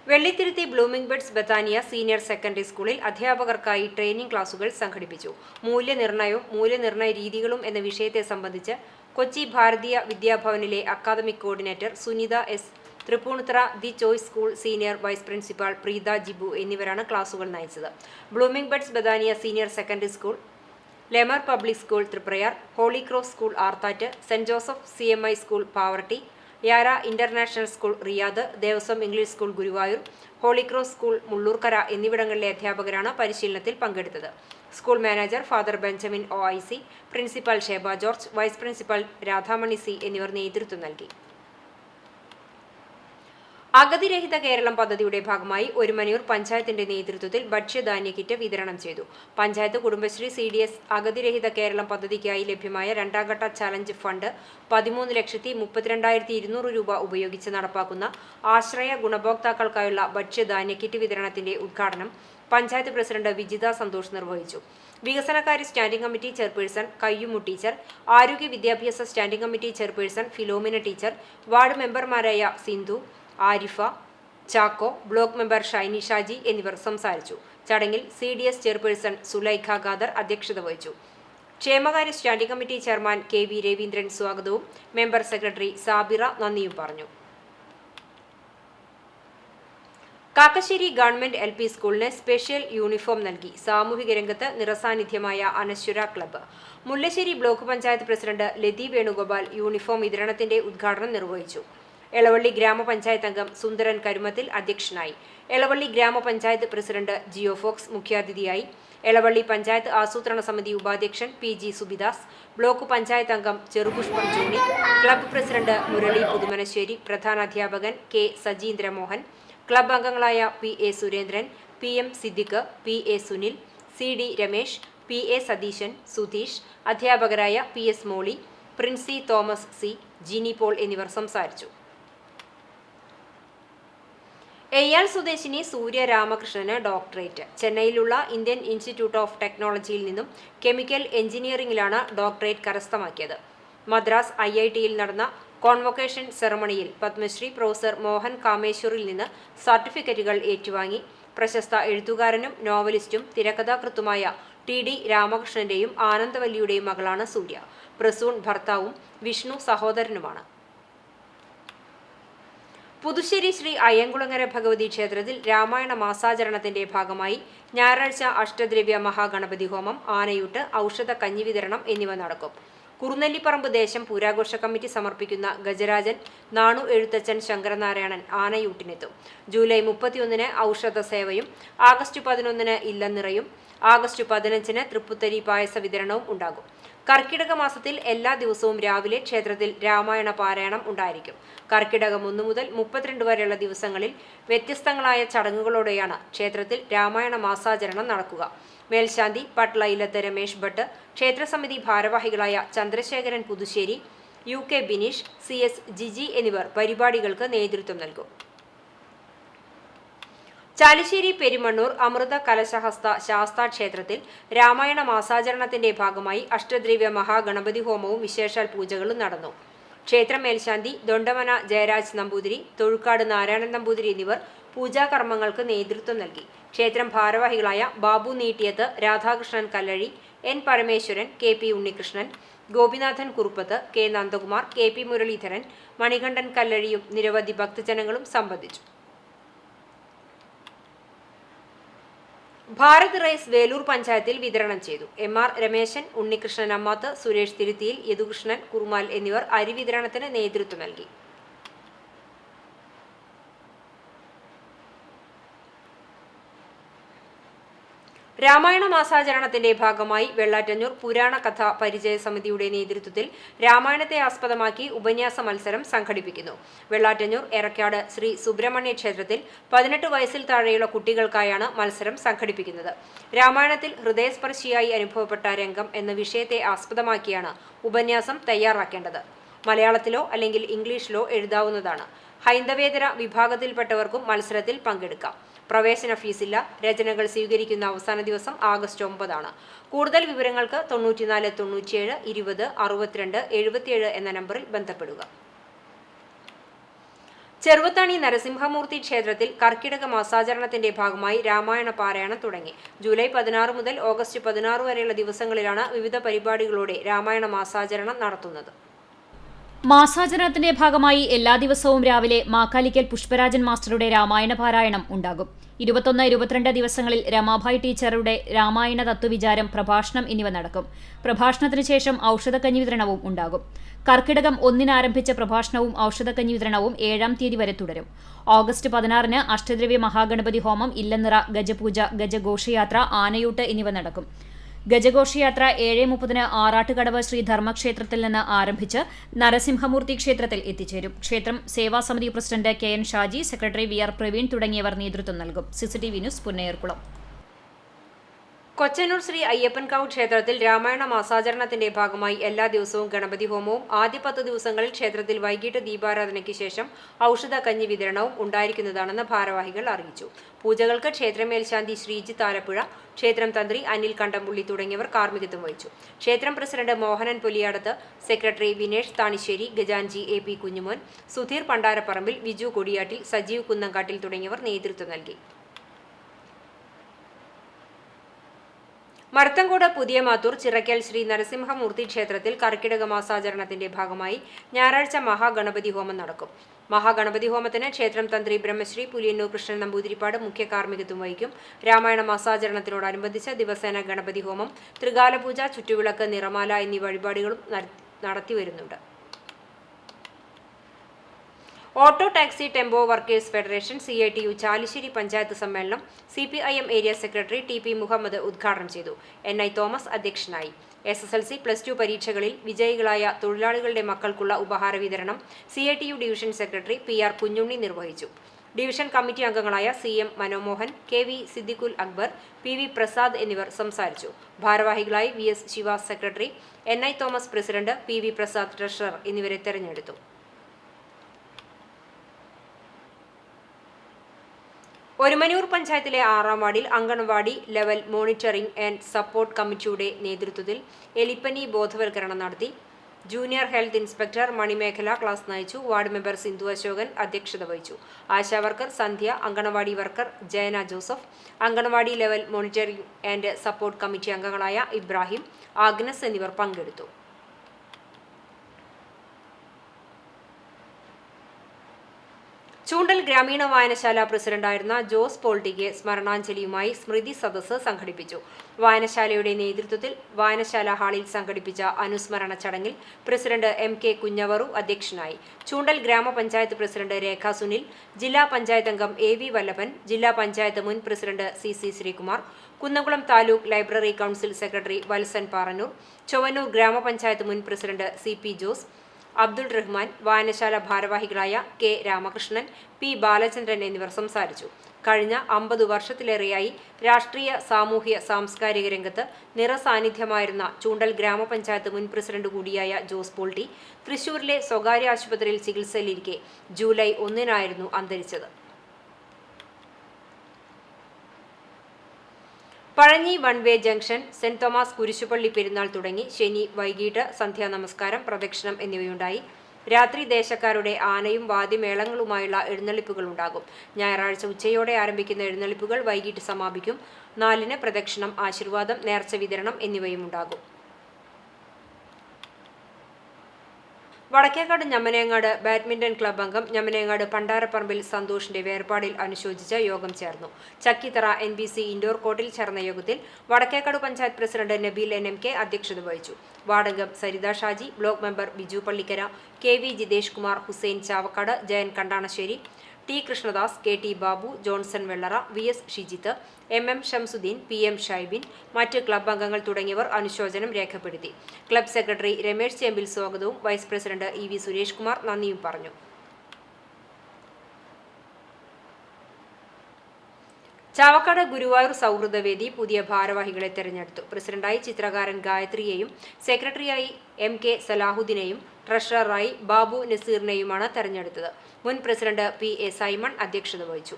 Vellithiruthi blooming buds Bethania senior secondary സ്കൂളിൽ അധ്യാപകർക്കായി ട്രെയിനിംഗ് ക്ലാസുകൾ സംഘടിപ്പിച്ചു. മൂല്യനിർണ്ണയവും മൂല്യനിർണ്ണയ രീതികളും എന്ന വിഷയത്തെ സംബന്ധിച്ച് കൊച്ചി ഭാരതീയ വിദ്യാഭവനിലെ academic coordinator Sunitha S. Thrippunithura the choice school senior vice principal Preetha Jibu എന്നിവരാണ് ക്ലാസുകൾ നയിച്ചത്. Blooming buds Bethania senior secondary school, ലെമർ public school Triprayar, holy cross school Arthat, saint Joseph CMI school Pavaratty, Yara international school Riyadh, Devaswom English school Guruvayur, holy cross school Mullurkara എന്നിവിടങ്ങളിലെ അധ്യാപകരാണ് പരിശീലനത്തിൽ പങ്കെടുത്തത്. School manager father Benjamin OIC, principal Sheba George, vice principal Radhamani C. എന്നിവർ നേതൃത്വം നൽകി. അഗതിരഹിത കേരളം പദ്ധതിയുടെ ഭാഗമായി ഒരുമനയൂർ പഞ്ചായത്തിന്റെ നേതൃത്വത്തിൽ ഭക്ഷ്യധാന്യ കിറ്റ് വിതരണം ചെയ്തു. പഞ്ചായത്ത് കുടുംബശ്രീ CDS അഗതിരഹിത കേരളം പദ്ധതിക്കായി ലഭ്യമായ രണ്ടാംഘട്ട ചലഞ്ച് ഫണ്ട് 13,32,200 രൂപ ഉപയോഗിച്ച് നടപ്പാക്കുന്ന ആശ്രയ ഗുണഭോക്താക്കൾക്കായുള്ള ഭക്ഷ്യധാന്യ കിറ്റ് വിതരണത്തിന്റെ ഉദ്ഘാടനം പഞ്ചായത്ത് പ്രസിഡന്റ് വിജിത സന്തോഷ് നിർവഹിച്ചു. വികസനകാര്യ standing committee chairperson Kayyumu teacher, ആരോഗ്യ വിദ്യാഭ്യാസ standing committee chairperson Philomina teacher, ward മെമ്പർമാരായ സിന്ധു, ആരിഫ, ചാക്കോ, ബ്ലോക്ക് മെമ്പർ ഷൈനി ഷാജി എന്നിവർ സംസാരിച്ചു. ചടങ്ങിൽ CDS ചെയർപേഴ്സൺ സുലൈഖ ഖാദർ അധ്യക്ഷത വഹിച്ചു. ക്ഷേമകാര്യ standing committee chairman KV Raveendran സ്വാഗതവും മെമ്പർ സെക്രട്ടറി സാബിറ നന്ദിയും പറഞ്ഞു. കാക്കശ്ശേരി ഗവൺമെന്റ് LP സ്കൂളിന് സ്പെഷ്യൽ യൂണിഫോം നൽകി. സാമൂഹിക രംഗത്ത് നിറസാന്നിധ്യമായ Anashwara club. Mullassery block panchayat president Lathi Venugopal uniform വിതരണത്തിന്റെ ഉദ്ഘാടനം നിർവഹിച്ചു. എളവള്ളി ഗ്രാമപഞ്ചായത്ത് അംഗം സുന്ദരൻ കരുമത്തിൽ അധ്യക്ഷനായി. എളവള്ളി ഗ്രാമപഞ്ചായത്ത് പ്രസിഡന്റ് ജിയോ ഫോക്സ് മുഖ്യാതിഥിയായി. എളവള്ളി പഞ്ചായത്ത് ആസൂത്രണ സമിതി ഉപാധ്യക്ഷൻ PG സുബിദാസ്, ബ്ലോക്ക് പഞ്ചായത്ത് അംഗം ചെറുപുഷ്പം ജോണി, ക്ലബ്ബ് പ്രസിഡന്റ് മുരളി പുതുമനശ്ശേരി, പ്രധാനാധ്യാപകൻ K സജീന്ദ്രമോഹൻ, ക്ലബ്ബ് അംഗങ്ങളായ PA Surendran, PM Siddique, PA Sunil, CD Ramesh, PA Satheesan, Sudheesh, അധ്യാപകരായ PS Molly, Princy Thomas C, Jini Paul എന്നിവർ സംസാരിച്ചു. എയ്യാൽ സ്വദേശിനി സൂര്യ രാമകൃഷ്ണന് ഡോക്ടറേറ്റ്. ചെന്നൈയിലുള്ള ഇന്ത്യൻ ഇൻസ്റ്റിറ്റ്യൂട്ട് ഓഫ് ടെക്നോളജിയിൽ നിന്നും കെമിക്കൽ എഞ്ചിനീയറിംഗിലാണ് ഡോക്ടറേറ്റ് കരസ്ഥമാക്കിയത്. മദ്രാസ് IITയിൽ നടന്ന കോൺവൊക്കേഷൻ സെറമണിയിൽ പത്മശ്രീ പ്രൊഫസർ മോഹൻ കാമേശ്വറിൽ നിന്ന് സർട്ടിഫിക്കറ്റുകൾ ഏറ്റുവാങ്ങി. പ്രശസ്ത എഴുത്തുകാരനും നോവലിസ്റ്റും തിരക്കഥാകൃത്തുമായ TD രാമകൃഷ്ണന്റെയും ആനന്ദവല്ലിയുടെയും മകളാണ് സൂര്യ. പ്രസൂൺ ഭർത്താവും വിഷ്ണു സഹോദരനുമാണ്. പുതുശ്ശേരി ശ്രീ അയ്യങ്കുളങ്ങര ഭഗവതി ക്ഷേത്രത്തിൽ രാമായണ മാസാചരണത്തിന്റെ ഭാഗമായി ഞായറാഴ്ച അഷ്ടദ്രവ്യ മഹാഗണപതി ഹോമം, ആനയൂട്ട്, ഔഷധ കഞ്ഞി വിതരണം എന്നിവ നടക്കും. കുറുനെല്ലിപ്പറമ്പ് ദേശം പൂരാഘോഷ കമ്മിറ്റി സമർപ്പിക്കുന്ന ഗജരാജൻ നാണു എഴുത്തച്ഛൻ ശങ്കരനാരായണൻ ആനയൂട്ടിനെത്തും. ജൂലൈ 31-ന് ഔഷധ സേവയും, ആഗസ്റ്റ് 11-ന് ഇല്ലനിറയും, ആഗസ്റ്റ് 15-ന് തൃപ്പുത്തരി പായസ വിതരണവും ഉണ്ടാകും. കർക്കിടക മാസത്തിൽ എല്ലാ ദിവസവും രാവിലെ ക്ഷേത്രത്തിൽ രാമായണ പാരായണം ഉണ്ടായിരിക്കും. കർക്കിടകം 1 മുതൽ 32 വരെയുള്ള ദിവസങ്ങളിൽ വ്യത്യസ്തങ്ങളായ ചടങ്ങുകളോടെയാണ് ക്ഷേത്രത്തിൽ രാമായണ മാസാചരണം നടക്കുക. മേൽശാന്തി പട്ല ഇല്ലത്ത് രമേശ് ഭട്ട്, ക്ഷേത്രസമിതി ഭാരവാഹികളായ ചന്ദ്രശേഖരൻ പുതുശ്ശേരി, UK ബിനീഷ്, CS ജിജി എന്നിവർ പരിപാടികൾക്ക് നേതൃത്വം നൽകും. ചാലിശ്ശേരി പെരുമണ്ണൂർ അമൃത കലശഹസ്ത ശാസ്താ ക്ഷേത്രത്തിൽ രാമായണ മാസാചരണത്തിന്റെ ഭാഗമായി അഷ്ടദ്രവ്യ മഹാഗണപതി ഹോമവും വിശേഷാൽ പൂജകളും നടന്നു. ക്ഷേത്ര മേൽശാന്തി ദൊണ്ടമന ജയരാജ് നമ്പൂതിരി, തൊഴുക്കാട് നാരായണൻ നമ്പൂതിരി എന്നിവർ പൂജാകർമ്മങ്ങൾക്ക് നേതൃത്വം നൽകി. ക്ഷേത്രം ഭാരവാഹികളായ Babu നീട്ടിയത്ത്, Radhakrishnan Kallazhi, N Parameswaran, KP Unnikrishnan, Gopinathan Kuruppath, K Nandakumar, KP Muraleedharan, Manikandan കല്ലഴിയും നിരവധി ഭക്തജനങ്ങളും സംബന്ധിച്ചു. ഭാരത് റൈസ് വേലൂർ പഞ്ചായത്തിൽ വിതരണം ചെയ്തു. MR രമേശൻ, ഉണ്ണികൃഷ്ണൻ അമ്മാത്ത്, സുരേഷ് തിരുത്തിയിൽ, യദുകൃഷ്ണൻ കുറുമാൽ എന്നിവർ അരി വിതരണത്തിന് നേതൃത്വം നൽകി. രാമായണ മാസാചരണത്തിന്റെ ഭാഗമായി വെള്ളാറ്റഞ്ഞൂർ പുരാണ കഥ പരിചയ സമിതിയുടെ നേതൃത്വത്തിൽ രാമായണത്തെ ആസ്പദമാക്കി ഉപന്യാസ മത്സരം സംഘടിപ്പിക്കുന്നു. വെള്ളാറ്റഞ്ഞൂർ എറക്കാട് ശ്രീ സുബ്രഹ്മണ്യ ക്ഷേത്രത്തിൽ 18 വയസ്സിൽ താഴെയുള്ള കുട്ടികൾക്കായാണ് മത്സരം സംഘടിപ്പിക്കുന്നത്. രാമായണത്തിൽ ഹൃദയസ്പർശിയായി അനുഭവപ്പെട്ട രംഗം എന്ന വിഷയത്തെ ആസ്പദമാക്കിയാണ് ഉപന്യാസം തയ്യാറാക്കേണ്ടത്. മലയാളത്തിലോ അല്ലെങ്കിൽ ഇംഗ്ലീഷിലോ എഴുതാവുന്നതാണ്. ഹൈന്ദവേതര വിഭാഗത്തിൽപ്പെട്ടവർക്കും മത്സരത്തിൽ പങ്കെടുക്കാം. പ്രവേശന ഫീസില്ല. രചനകൾ സ്വീകരിക്കുന്ന അവസാന ദിവസം ആഗസ്റ്റ് 9 കൂടുതൽ വിവരങ്ങൾക്ക് 94 97 20 62 77 എന്ന നമ്പറിൽ ബന്ധപ്പെടുക. ചെറുവത്താണി നരസിംഹമൂർത്തി ക്ഷേത്രത്തിൽ കർക്കിടക മാസാചരണത്തിന്റെ ഭാഗമായി രാമായണ പാരായണം തുടങ്ങി. ജൂലൈ 16 മുതൽ ഓഗസ്റ്റ് 16 വരെയുള്ള ദിവസങ്ങളിലാണ് വിവിധ പരിപാടികളോടെ രാമായണ മാസാചരണം നടത്തുന്നത്. മാസാചരണത്തിന്റെ ഭാഗമായി എല്ലാ ദിവസവും രാവിലെ മാക്കാലിക്കൽ പുഷ്പരാജൻ മാസ്റ്ററുടെ രാമായണ പാരായണം ഉണ്ടാകും. 21, 22 ദിവസങ്ങളിൽ രമാഭായ് ടീച്ചറുടെ രാമായണ തത്വവിചാരം, പ്രഭാഷണം എന്നിവ നടക്കും. പ്രഭാഷണത്തിന് ശേഷം ഔഷധക്കഞ്ഞി വിതരണവും ഉണ്ടാകും. കർക്കിടകം 1-ന് ആരംഭിച്ച പ്രഭാഷണവും ഔഷധക്കഞ്ഞി വിതരണവും 7-ാം തീയതി വരെ തുടരും. ഓഗസ്റ്റ് 16-ന് അഷ്ടദ്രവ്യ മഹാഗണപതി ഹോമം, ഇല്ലനിറ, ഗജപൂജ, ഗജഘോഷയാത്ര, ആനയൂട്ട് എന്നിവ നടക്കും. ഗജഘോഷയാത്ര 7:30 ആറാട്ടുകടവ് ശ്രീ ധർമ്മക്ഷേത്രത്തിൽ നിന്ന് ആരംഭിച്ച് നരസിംഹമൂർത്തി ക്ഷേത്രത്തിൽ എത്തിച്ചേരും. ക്ഷേത്രം സേവാസമിതി president KN Shaji, secretary VR Praveen തുടങ്ങിയവർ നേതൃത്വം നൽകും. CCTV news Punnayurkulam. കൊച്ചനൂർ ശ്രീ അയ്യപ്പൻകാവ് ക്ഷേത്രത്തിൽ രാമായണ മാസാചരണത്തിന്റെ ഭാഗമായി എല്ലാ ദിവസവും ഗണപതി ഹോമവും ആദ്യ 10 ദിവസങ്ങളിൽ ക്ഷേത്രത്തിൽ വൈകിട്ട് ദീപാരാധനയ്ക്ക് ശേഷം ഔഷധ കഞ്ഞി വിതരണവും ഉണ്ടായിരിക്കുന്നതാണെന്ന് ഭാരവാഹികൾ അറിയിച്ചു. പൂജകൾക്ക് ക്ഷേത്രമേൽശാന്തി ശ്രീജിത്ത് ആലപ്പുഴ, ക്ഷേത്രം തന്ത്രി അനിൽ കണ്ടംപുള്ളി തുടങ്ങിയവർ കാർമ്മികത്വം വഹിച്ചു. ക്ഷേത്രം പ്രസിഡന്റ് മോഹനൻ പൊലിയാടത്ത്, സെക്രട്ടറി വിനേഷ് താണിശ്ശേരി, ഖജാൻജി AP കുഞ്ഞുമോൻ, സുധീർ പണ്ടാരപ്പറമ്പിൽ, വിജു കൊടിയാട്ടിൽ, സജീവ് കുന്നങ്കാട്ടിൽ തുടങ്ങിയവർ നേതൃത്വം നൽകി. മരത്തങ്കോട് പുതിയ മാത്തൂർ ചിറക്കൽ ശ്രീ നരസിംഹമൂർത്തി ക്ഷേത്രത്തിൽ കർക്കിടക മാസാചരണത്തിന്റെ ഭാഗമായി ഞായറാഴ്ച മഹാഗണപതി ഹോമം നടക്കും. മഹാഗണപതി ഹോമത്തിന് ക്ഷേത്രം തന്ത്രി ബ്രഹ്മശ്രീ പുലിയന്നൂർ കൃഷ്ണൻ നമ്പൂതിരിപ്പാട് മുഖ്യ കാർമ്മികത്വം വഹിക്കും. രാമായണ മാസാചരണത്തിനോടനുബന്ധിച്ച് ദിവസേന ഗണപതി ഹോമം, ത്രികാലപൂജ, ചുറ്റുവിളക്ക്, നിറമാല എന്നീ വഴിപാടുകളും നടത്തിവരുന്നുണ്ട്. Auto taxi tempo workers federation CITU Chalissery panchayat സമ്മേളനം CPIM area secretary TP Muhammad ഉദ്ഘാടനം ചെയ്തു. NI തോമസ് അധ്യക്ഷനായി. SSLC, +2 പരീക്ഷകളിൽ വിജയികളായ തൊഴിലാളികളുടെ മക്കൾക്കുള്ള ഉപഹാര വിതരണം CITU division secretary PR Kunjunni നിർവഹിച്ചു. ഡിവിഷൻ കമ്മിറ്റി അംഗങ്ങളായ CM Manomohan, KV Siddiqul Akbar, PV Prasad എന്നിവർ സംസാരിച്ചു. ഭാരവാഹികളായി VS Shiva secretary, NI Thomas president, PV Prasad treasurer എന്നിവരെ തെരഞ്ഞെടുത്തു. ഒരുമനൂർ പഞ്ചായത്തിലെ 6ാം വാർഡിൽ anganwadi level monitoring and support കമ്മിറ്റിയുടെ നേതൃത്വത്തിൽ എലിപ്പനി ബോധവൽക്കരണം നടത്തി. Junior health inspector Manimekalai class നയിച്ചു. വാർഡ് മെമ്പർ സിന്ധു അശോകൻ അധ്യക്ഷത വഹിച്ചു. ASHA worker Sandhya, anganwadi worker Jayana Joseph, anganwadi level monitoring and support committee അംഗങ്ങളായ ഇബ്രാഹിം, ആഗ്നസ് എന്നിവർ പങ്കെടുത്തു. ചൂണ്ടൽ ഗ്രാമീണ വായനശാല പ്രസിഡന്റായിരുന്ന ജോസ് പോൾട്ടിക്ക് സ്മരണാഞ്ജലിയുമായി സ്മൃതി സദസ്സ് സംഘടിപ്പിച്ചു. വായനശാലയുടെ നേതൃത്വത്തിൽ വായനശാല ഹാളിൽ സംഘടിപ്പിച്ച അനുസ്മരണ ചടങ്ങിൽ പ്രസിഡന്റ് MK കുഞ്ഞവറു അധ്യക്ഷനായി. ചൂണ്ടൽ ഗ്രാമപഞ്ചായത്ത് പ്രസിഡന്റ് രേഖ സുനിൽ, ജില്ലാ പഞ്ചായത്ത് അംഗം AV വല്ലഭൻ, ജില്ലാ പഞ്ചായത്ത് മുൻ president CC Sreekumar, Kunnamkulam taluk library council secretary Valsan Parannur, Chowwannur ഗ്രാമപഞ്ചായത്ത് മുൻ പ്രസിഡന്റ് CP ജോസ്, അബ്ദുൾ റഹ്മാൻ, വായനശാല ഭാരവാഹികളായ K രാമകൃഷ്ണൻ, P ബാലചന്ദ്രൻ എന്നിവർ സംസാരിച്ചു. കഴിഞ്ഞ 50 വർഷത്തിലേറെയായി രാഷ്ട്രീയ, സാമൂഹ്യ, സാംസ്കാരിക രംഗത്ത് നിറസാന്നിധ്യമായിരുന്ന ചൂണ്ടൽ ഗ്രാമപഞ്ചായത്ത് മുൻ പ്രസിഡന്റ് കൂടിയായ ജോസ് പോൾട്ടി തൃശൂരിലെ സ്വകാര്യ ആശുപത്രിയിൽ ചികിത്സയിലിരിക്കെ ജൂലൈ 1-നായിരുന്നു അന്തരിച്ചത്. Pazhanji one way junction, saint Thomas കുരിശുപള്ളി പെരുന്നാൾ തുടങ്ങി ശനി വൈകിട്ട് സന്ധ്യാനമസ്കാരം, പ്രദക്ഷിണം എന്നിവയുണ്ടായി. രാത്രി ദേശക്കാരുടെ ആനയും വാദ്യമേളങ്ങളുമായുള്ള എഴുന്നള്ളിപ്പുകൾ ഉണ്ടാകും. ഞായറാഴ്ച ഉച്ചയോടെ ആരംഭിക്കുന്ന എഴുന്നള്ളിപ്പുകൾ വൈകിട്ട് സമാപിക്കും. 4-ന് പ്രദക്ഷിണം, ആശീർവാദം, നേർച്ച വിതരണം എന്നിവയും ഉണ്ടാകും. വടക്കേക്കാട് ഞമ്മനേങ്ങാട് ബാഡ്മിന്റൺ ക്ലബ് അംഗം ഞമ്മനേങ്ങാട് പണ്ടാരപ്പറമ്പിൽ സന്തോഷിന്റെ വേർപാടിൽ അനുശോചിച്ച് യോഗം ചേർന്നു. ചക്കിത്തറ NBC ഇൻഡോർ കോർട്ടിൽ ചേർന്ന യോഗത്തിൽ വടക്കേക്കാട് പഞ്ചായത്ത് പ്രസിഡന്റ് നബീൽ NMK അധ്യക്ഷത വഹിച്ചു. വാർഡംഗം Saritha Shaji, block member Biju Pallikkara, KV Jithesh Kumar, Hussain Chavakkad, Jayan Kandanassery, T Krishnadas, KT Babu, Johnson Vellara, VS Shijith, MM Shamsuddin, PM Shybin, മറ്റ് ക്ലബ് അംഗങ്ങൾ തുടങ്ങിയവർ അനുശോചനം രേഖപ്പെടുത്തി. ക്ലബ് സെക്രട്ടറി രമേശ് ചേമ്പിൽ സ്വാഗതവും vice president EV Suresh Kumar നന്ദിയും പറഞ്ഞു. ചാവക്കാട് ഗുരുവായൂർ സൗഹൃദവേദി പുതിയ ഭാരവാഹികളെ തെരഞ്ഞെടുത്തു. പ്രസിഡന്റായി ചിത്രകാരൻ ഗായത്രിയെയും സെക്രട്ടറിയായി MK സലാഹുദ്ദീനെയും ട്രഷററായി ബാബു നസീറിനെയുമാണ് തെരഞ്ഞെടുത്തത്. മുൻ പ്രസിഡന്റ് PA സൈമൺ അധ്യക്ഷത വഹിച്ചു.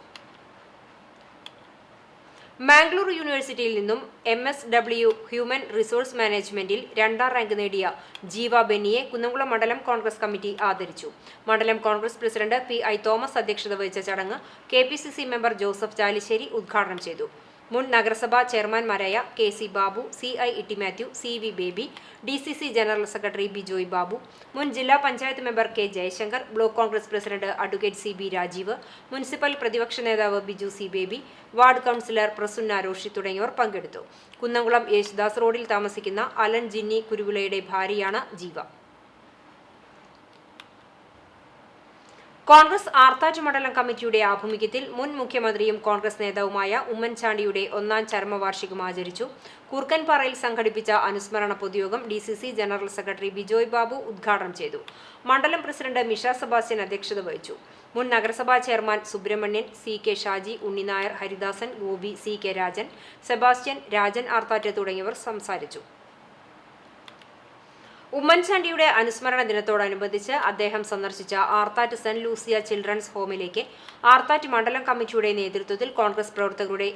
മാംഗ്ലൂർ യൂണിവേഴ്സിറ്റിയിൽ നിന്നും MSW ഹ്യൂമൻ റിസോഴ്സ് മാനേജ്മെന്റിൽ 2ാം റാങ്ക് നേടിയ ജീവ ബെന്നിയെ കുന്നംകുളം മണ്ഡലം കോൺഗ്രസ് കമ്മിറ്റി ആദരിച്ചു. മണ്ഡലം കോൺഗ്രസ് പ്രസിഡന്റ് PI തോമസ് അധ്യക്ഷത വഹിച്ച ചടങ്ങ് KPCC മെമ്പർ ജോസഫ് ചാലിശ്ശേരി ഉദ്ഘാടനം ചെയ്തു. മുൻ നഗരസഭാ ചെയർമാൻമാരായ KC Babu, CI Itty Mathew, CV Baby, DCC general secretary Bijoy Babu, മുൻ ജില്ലാ panchayat member K Jayashankar, block Congress president advocate CB Rajeev, municipal പ്രതിപക്ഷ നേതാവ് Biju C Baby, ward councillor Prasunna Roshy തുടങ്ങിയവർ പങ്കെടുത്തു. കുന്നംകുളം യേശുദാസ് റോഡിൽ താമസിക്കുന്ന അലൻ ജിന്നി കുരുവിളയുടെ ഭാര്യയാണ് ജീവ. കോൺഗ്രസ് ആർത്താറ്റ് മണ്ഡലം കമ്മിറ്റിയുടെ ആഭിമുഖ്യത്തിൽ മുൻ മുഖ്യമന്ത്രിയും കോൺഗ്രസ് നേതാവുമായ ഉമ്മൻചാണ്ടിയുടെ 1ാം ചരമവാർഷികം ആചരിച്ചു. കൂർക്കൻപാറയിൽ സംഘടിപ്പിച്ച അനുസ്മരണ പൊതുയോഗം DCC general secretary Bijoy Babu ഉദ്ഘാടനം ചെയ്തു. മണ്ഡലം പ്രസിഡന്റ് മിഷ സെബാസ്റ്റ്യൻ അധ്യക്ഷത വഹിച്ചു. മുൻ നഗരസഭാ chairman Subramanian, CK Shaji, Unninair, Haridasan, Gopi, CK Rajan, Sebastian, Rajan Arthat തുടങ്ങിയവർ സംസാരിച്ചു. ഉമ്മൻചാണ്ടിയുടെ അനുസ്മരണ ദിനത്തോടനുബന്ധിച്ച് അദ്ദേഹം സന്ദർശിച്ച ആർത്താറ്റ് സെന്റ് ലൂസിയ ചിൽഡ്രൻസ് ഹോമിലേക്ക് ആർത്താറ്റ് മണ്ഡലം കമ്മിറ്റിയുടെ നേതൃത്വത്തിൽ കോൺഗ്രസ് പ്രവർത്തകരുടെ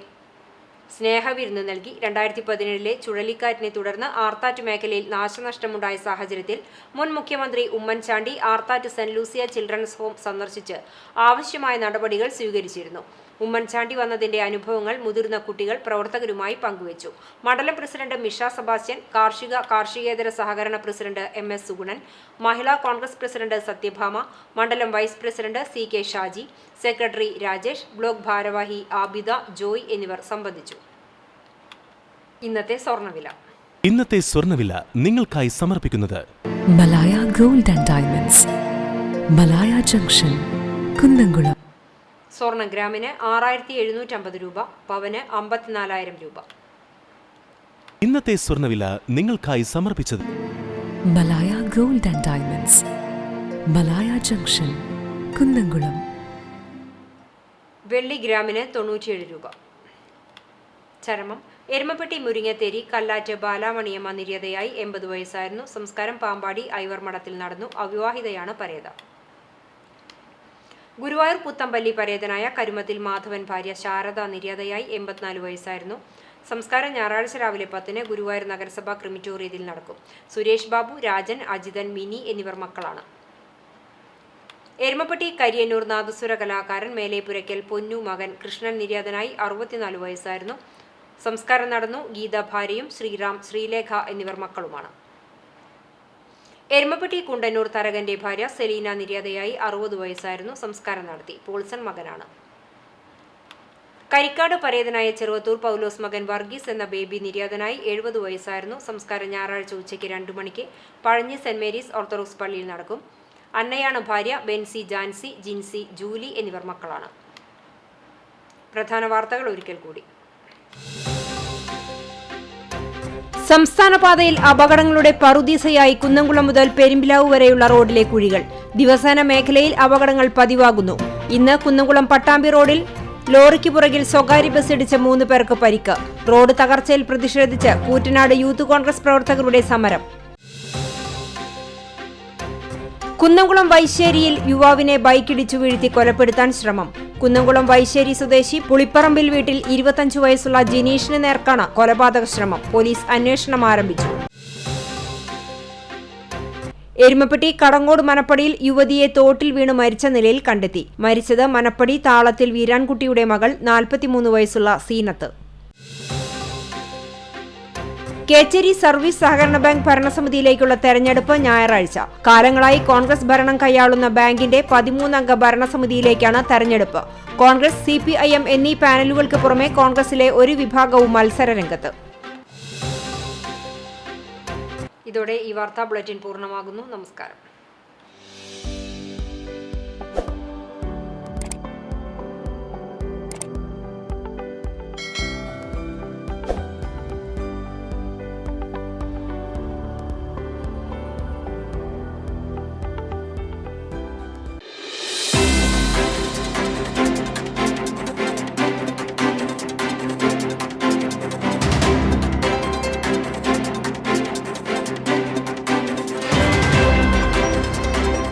സ്നേഹവിരുന്ന് നൽകി. 2017 ചുഴലിക്കാറ്റിനെ തുടർന്ന് ആർത്താറ്റ് മേഖലയിൽ നാശനഷ്ടമുണ്ടായ സാഹചര്യത്തിൽ മുൻ മുഖ്യമന്ത്രി Oommen Chandy Arthat saint Lucia children's home സന്ദർശിച്ച് ആവശ്യമായ നടപടികൾ സ്വീകരിച്ചിരുന്നു. ഉമ്മൻചാണ്ടി വന്നതിന്റെ അനുഭവങ്ങൾ മുതിർന്ന കുട്ടികൾ പ്രവർത്തകരുമായി പങ്കുവച്ചു. മണ്ഡലം പ്രസിഡന്റ് മിഷ സെബാസ്റ്റ്യൻ, കാർഷികേതര സഹകരണ president MS Sugunan, Mahila Congress president Sathyabhama, മണ്ഡലം vice president CK Shaji, secretary Rajesh, block ഭാരവാഹി ആബിദ, ജോയ് എന്നിവർ സംബന്ധിച്ചു. ഇന്നത്തെ സ്വർണ്ണവില നിങ്ങൾക്കായി സമർപ്പിക്കുന്നത് Malaya gold and diamonds, Malaya junction, Kunnamkulam. സ്വർണ്ണ ഗ്രാമിന് 6750 രൂപ, പവന് 54,000 രൂപ. ഇന്നത്തെ സ്വർണ്ണവില നിങ്ങൾക്കായി സമർപ്പിച്ചത് Malaya gold and diamonds, Malaya junction, Kunnamkulam. വെള്ളി ഗ്രാമിന് 97 രൂപ. ചരമം എരുമപ്പെട്ടി മുരിങ്ങത്തേരി കല്ലാറ്റ് ബാലാമണിയമ്മ നിര്യാതയായി 80 വയസ്സായിരുന്നു. സംസ്കാരം പാമ്പാടി ഐവർ മഠത്തിൽ നടന്നു. അവിവാഹിതയാണ് പരേത. ഗുരുവായൂർ പുത്തമ്പള്ളി പരേതനായ കരുമത്തിൽ മാധവൻ ഭാര്യ ശാരദ നിര്യാതയായി 84 വയസ്സായിരുന്നു. സംസ്കാരം ഞായറാഴ്ച രാവിലെ 10 ഗുരുവായൂർ നഗരസഭാ ക്രിമിറ്റോറിയത്തിൽ നടക്കും. സുരേഷ് ബാബു, രാജൻ, അജിതൻ, മിനി എന്നിവർ മക്കളാണ്. എരുമപ്പെട്ടി കരിയന്നൂർ നാദസ്വര കലാകാരൻ മേലേപുരയ്ക്കൽ പൊന്നു മകൻ കൃഷ്ണൻ നിര്യാതനായി 64 വയസ്സായിരുന്നു. സംസ്കാരം നടന്നു. ഗീത ഭാര്യയും ശ്രീറാം, ശ്രീലേഖ എന്നിവർ മക്കളുമാണ്. എരുമപ്പെട്ടി കുണ്ടന്നൂർ തരകന്റെ ഭാര്യ സെലീന നിര്യാതയായി 60 വയസ്സായിരുന്നു. സംസ്കാരം നടത്തി. പോൾസൺ മകനാണ്. കരിക്കാട് പരേതനായ ചെറുവത്തൂർ പൗലോസ് മകൻ വർഗീസ് എന്ന ബേബി നിര്യാതനായി 70 വയസ്സായിരുന്നു. സംസ്കാരം ഞായറാഴ്ച ഉച്ചയ്ക്ക് 2 മണിക്ക് പഴഞ്ഞി സെന്റ് മേരീസ് ഓർത്തഡോക്സ് പള്ളിയിൽ നടക്കും. അന്നയാണ് ഭാര്യ. ബെൻസി, ജാൻസി, ജിൻസി, ജൂലി എന്നിവർ മക്കളാണ്. പ്രധാന വാർത്തകൾ ഒരിക്കൽ കൂടി. സംസ്ഥാന പാതയിൽ അപകടങ്ങളുടെ പറുദീസയായി കുന്നംകുളം മുതൽ പെരുമ്പിലാവ് വരെയുള്ള റോഡിലെ കുഴികൾ. ദിവസേന മേഖലയിൽ അപകടങ്ങൾ പതിവാകുന്നു. ഇന്ന് കുന്നംകുളം പട്ടാമ്പി റോഡിൽ ലോറിക്ക് പുറകിൽ സ്വകാര്യ ബസ് ഇടിച്ച് 3 പേർക്ക് പരിക്ക്. റോഡ് തകർച്ചയിൽ പ്രതിഷേധിച്ച് കൂറ്റനാട് യൂത്ത് കോൺഗ്രസ് പ്രവർത്തകരുടെ സമരം. കുന്നംകുളം വൈശ്ശേരിയിൽ യുവാവിനെ ബൈക്കിടിച്ചു വീഴ്ത്തി കൊലപ്പെടുത്താൻ ശ്രമം. കുന്നംകുളം വൈശ്ശേരി സ്വദേശി പുളിപ്പറമ്പിൽ വീട്ടിൽ 25 വയസ്സുള്ള ജിനീഷിന് നേർക്കാണ് കൊലപാതക ശ്രമം. പോലീസ് അന്വേഷണം ആരംഭിച്ചു. എരുമപ്പെട്ടി കടങ്ങോട് മനപ്പടിയിൽ യുവതിയെ തോട്ടിൽ വീണ് മരിച്ച നിലയിൽ കണ്ടെത്തി. മരിച്ചത് മനപ്പടി താളത്തിൽ വീരാൻകുട്ടിയുടെ മകൾ 43 വയസ്സുള്ള സീനത്ത്. കേച്ചേരി സർവീസ് സഹകരണ ബാങ്ക് ഭരണസമിതിയിലേക്കുള്ള തെരഞ്ഞെടുപ്പ് ഞായറാഴ്ച. കാലങ്ങളായി കോൺഗ്രസ് ഭരണം കൈയാളുന്ന ബാങ്കിന്റെ 13-അംഗ ഭരണസമിതിയിലേക്കാണ് തെരഞ്ഞെടുപ്പ്. കോൺഗ്രസ്, CPIM എന്നീ പാനലുകൾക്ക് പുറമെ കോൺഗ്രസിലെ ഒരു വിഭാഗവും മത്സരരംഗത്ത്. ഇതോടെ ഈ വാർത്താ ബുള്ളറ്റിൻ പൂർണ്ണമാകുന്നു. നമസ്കാരം.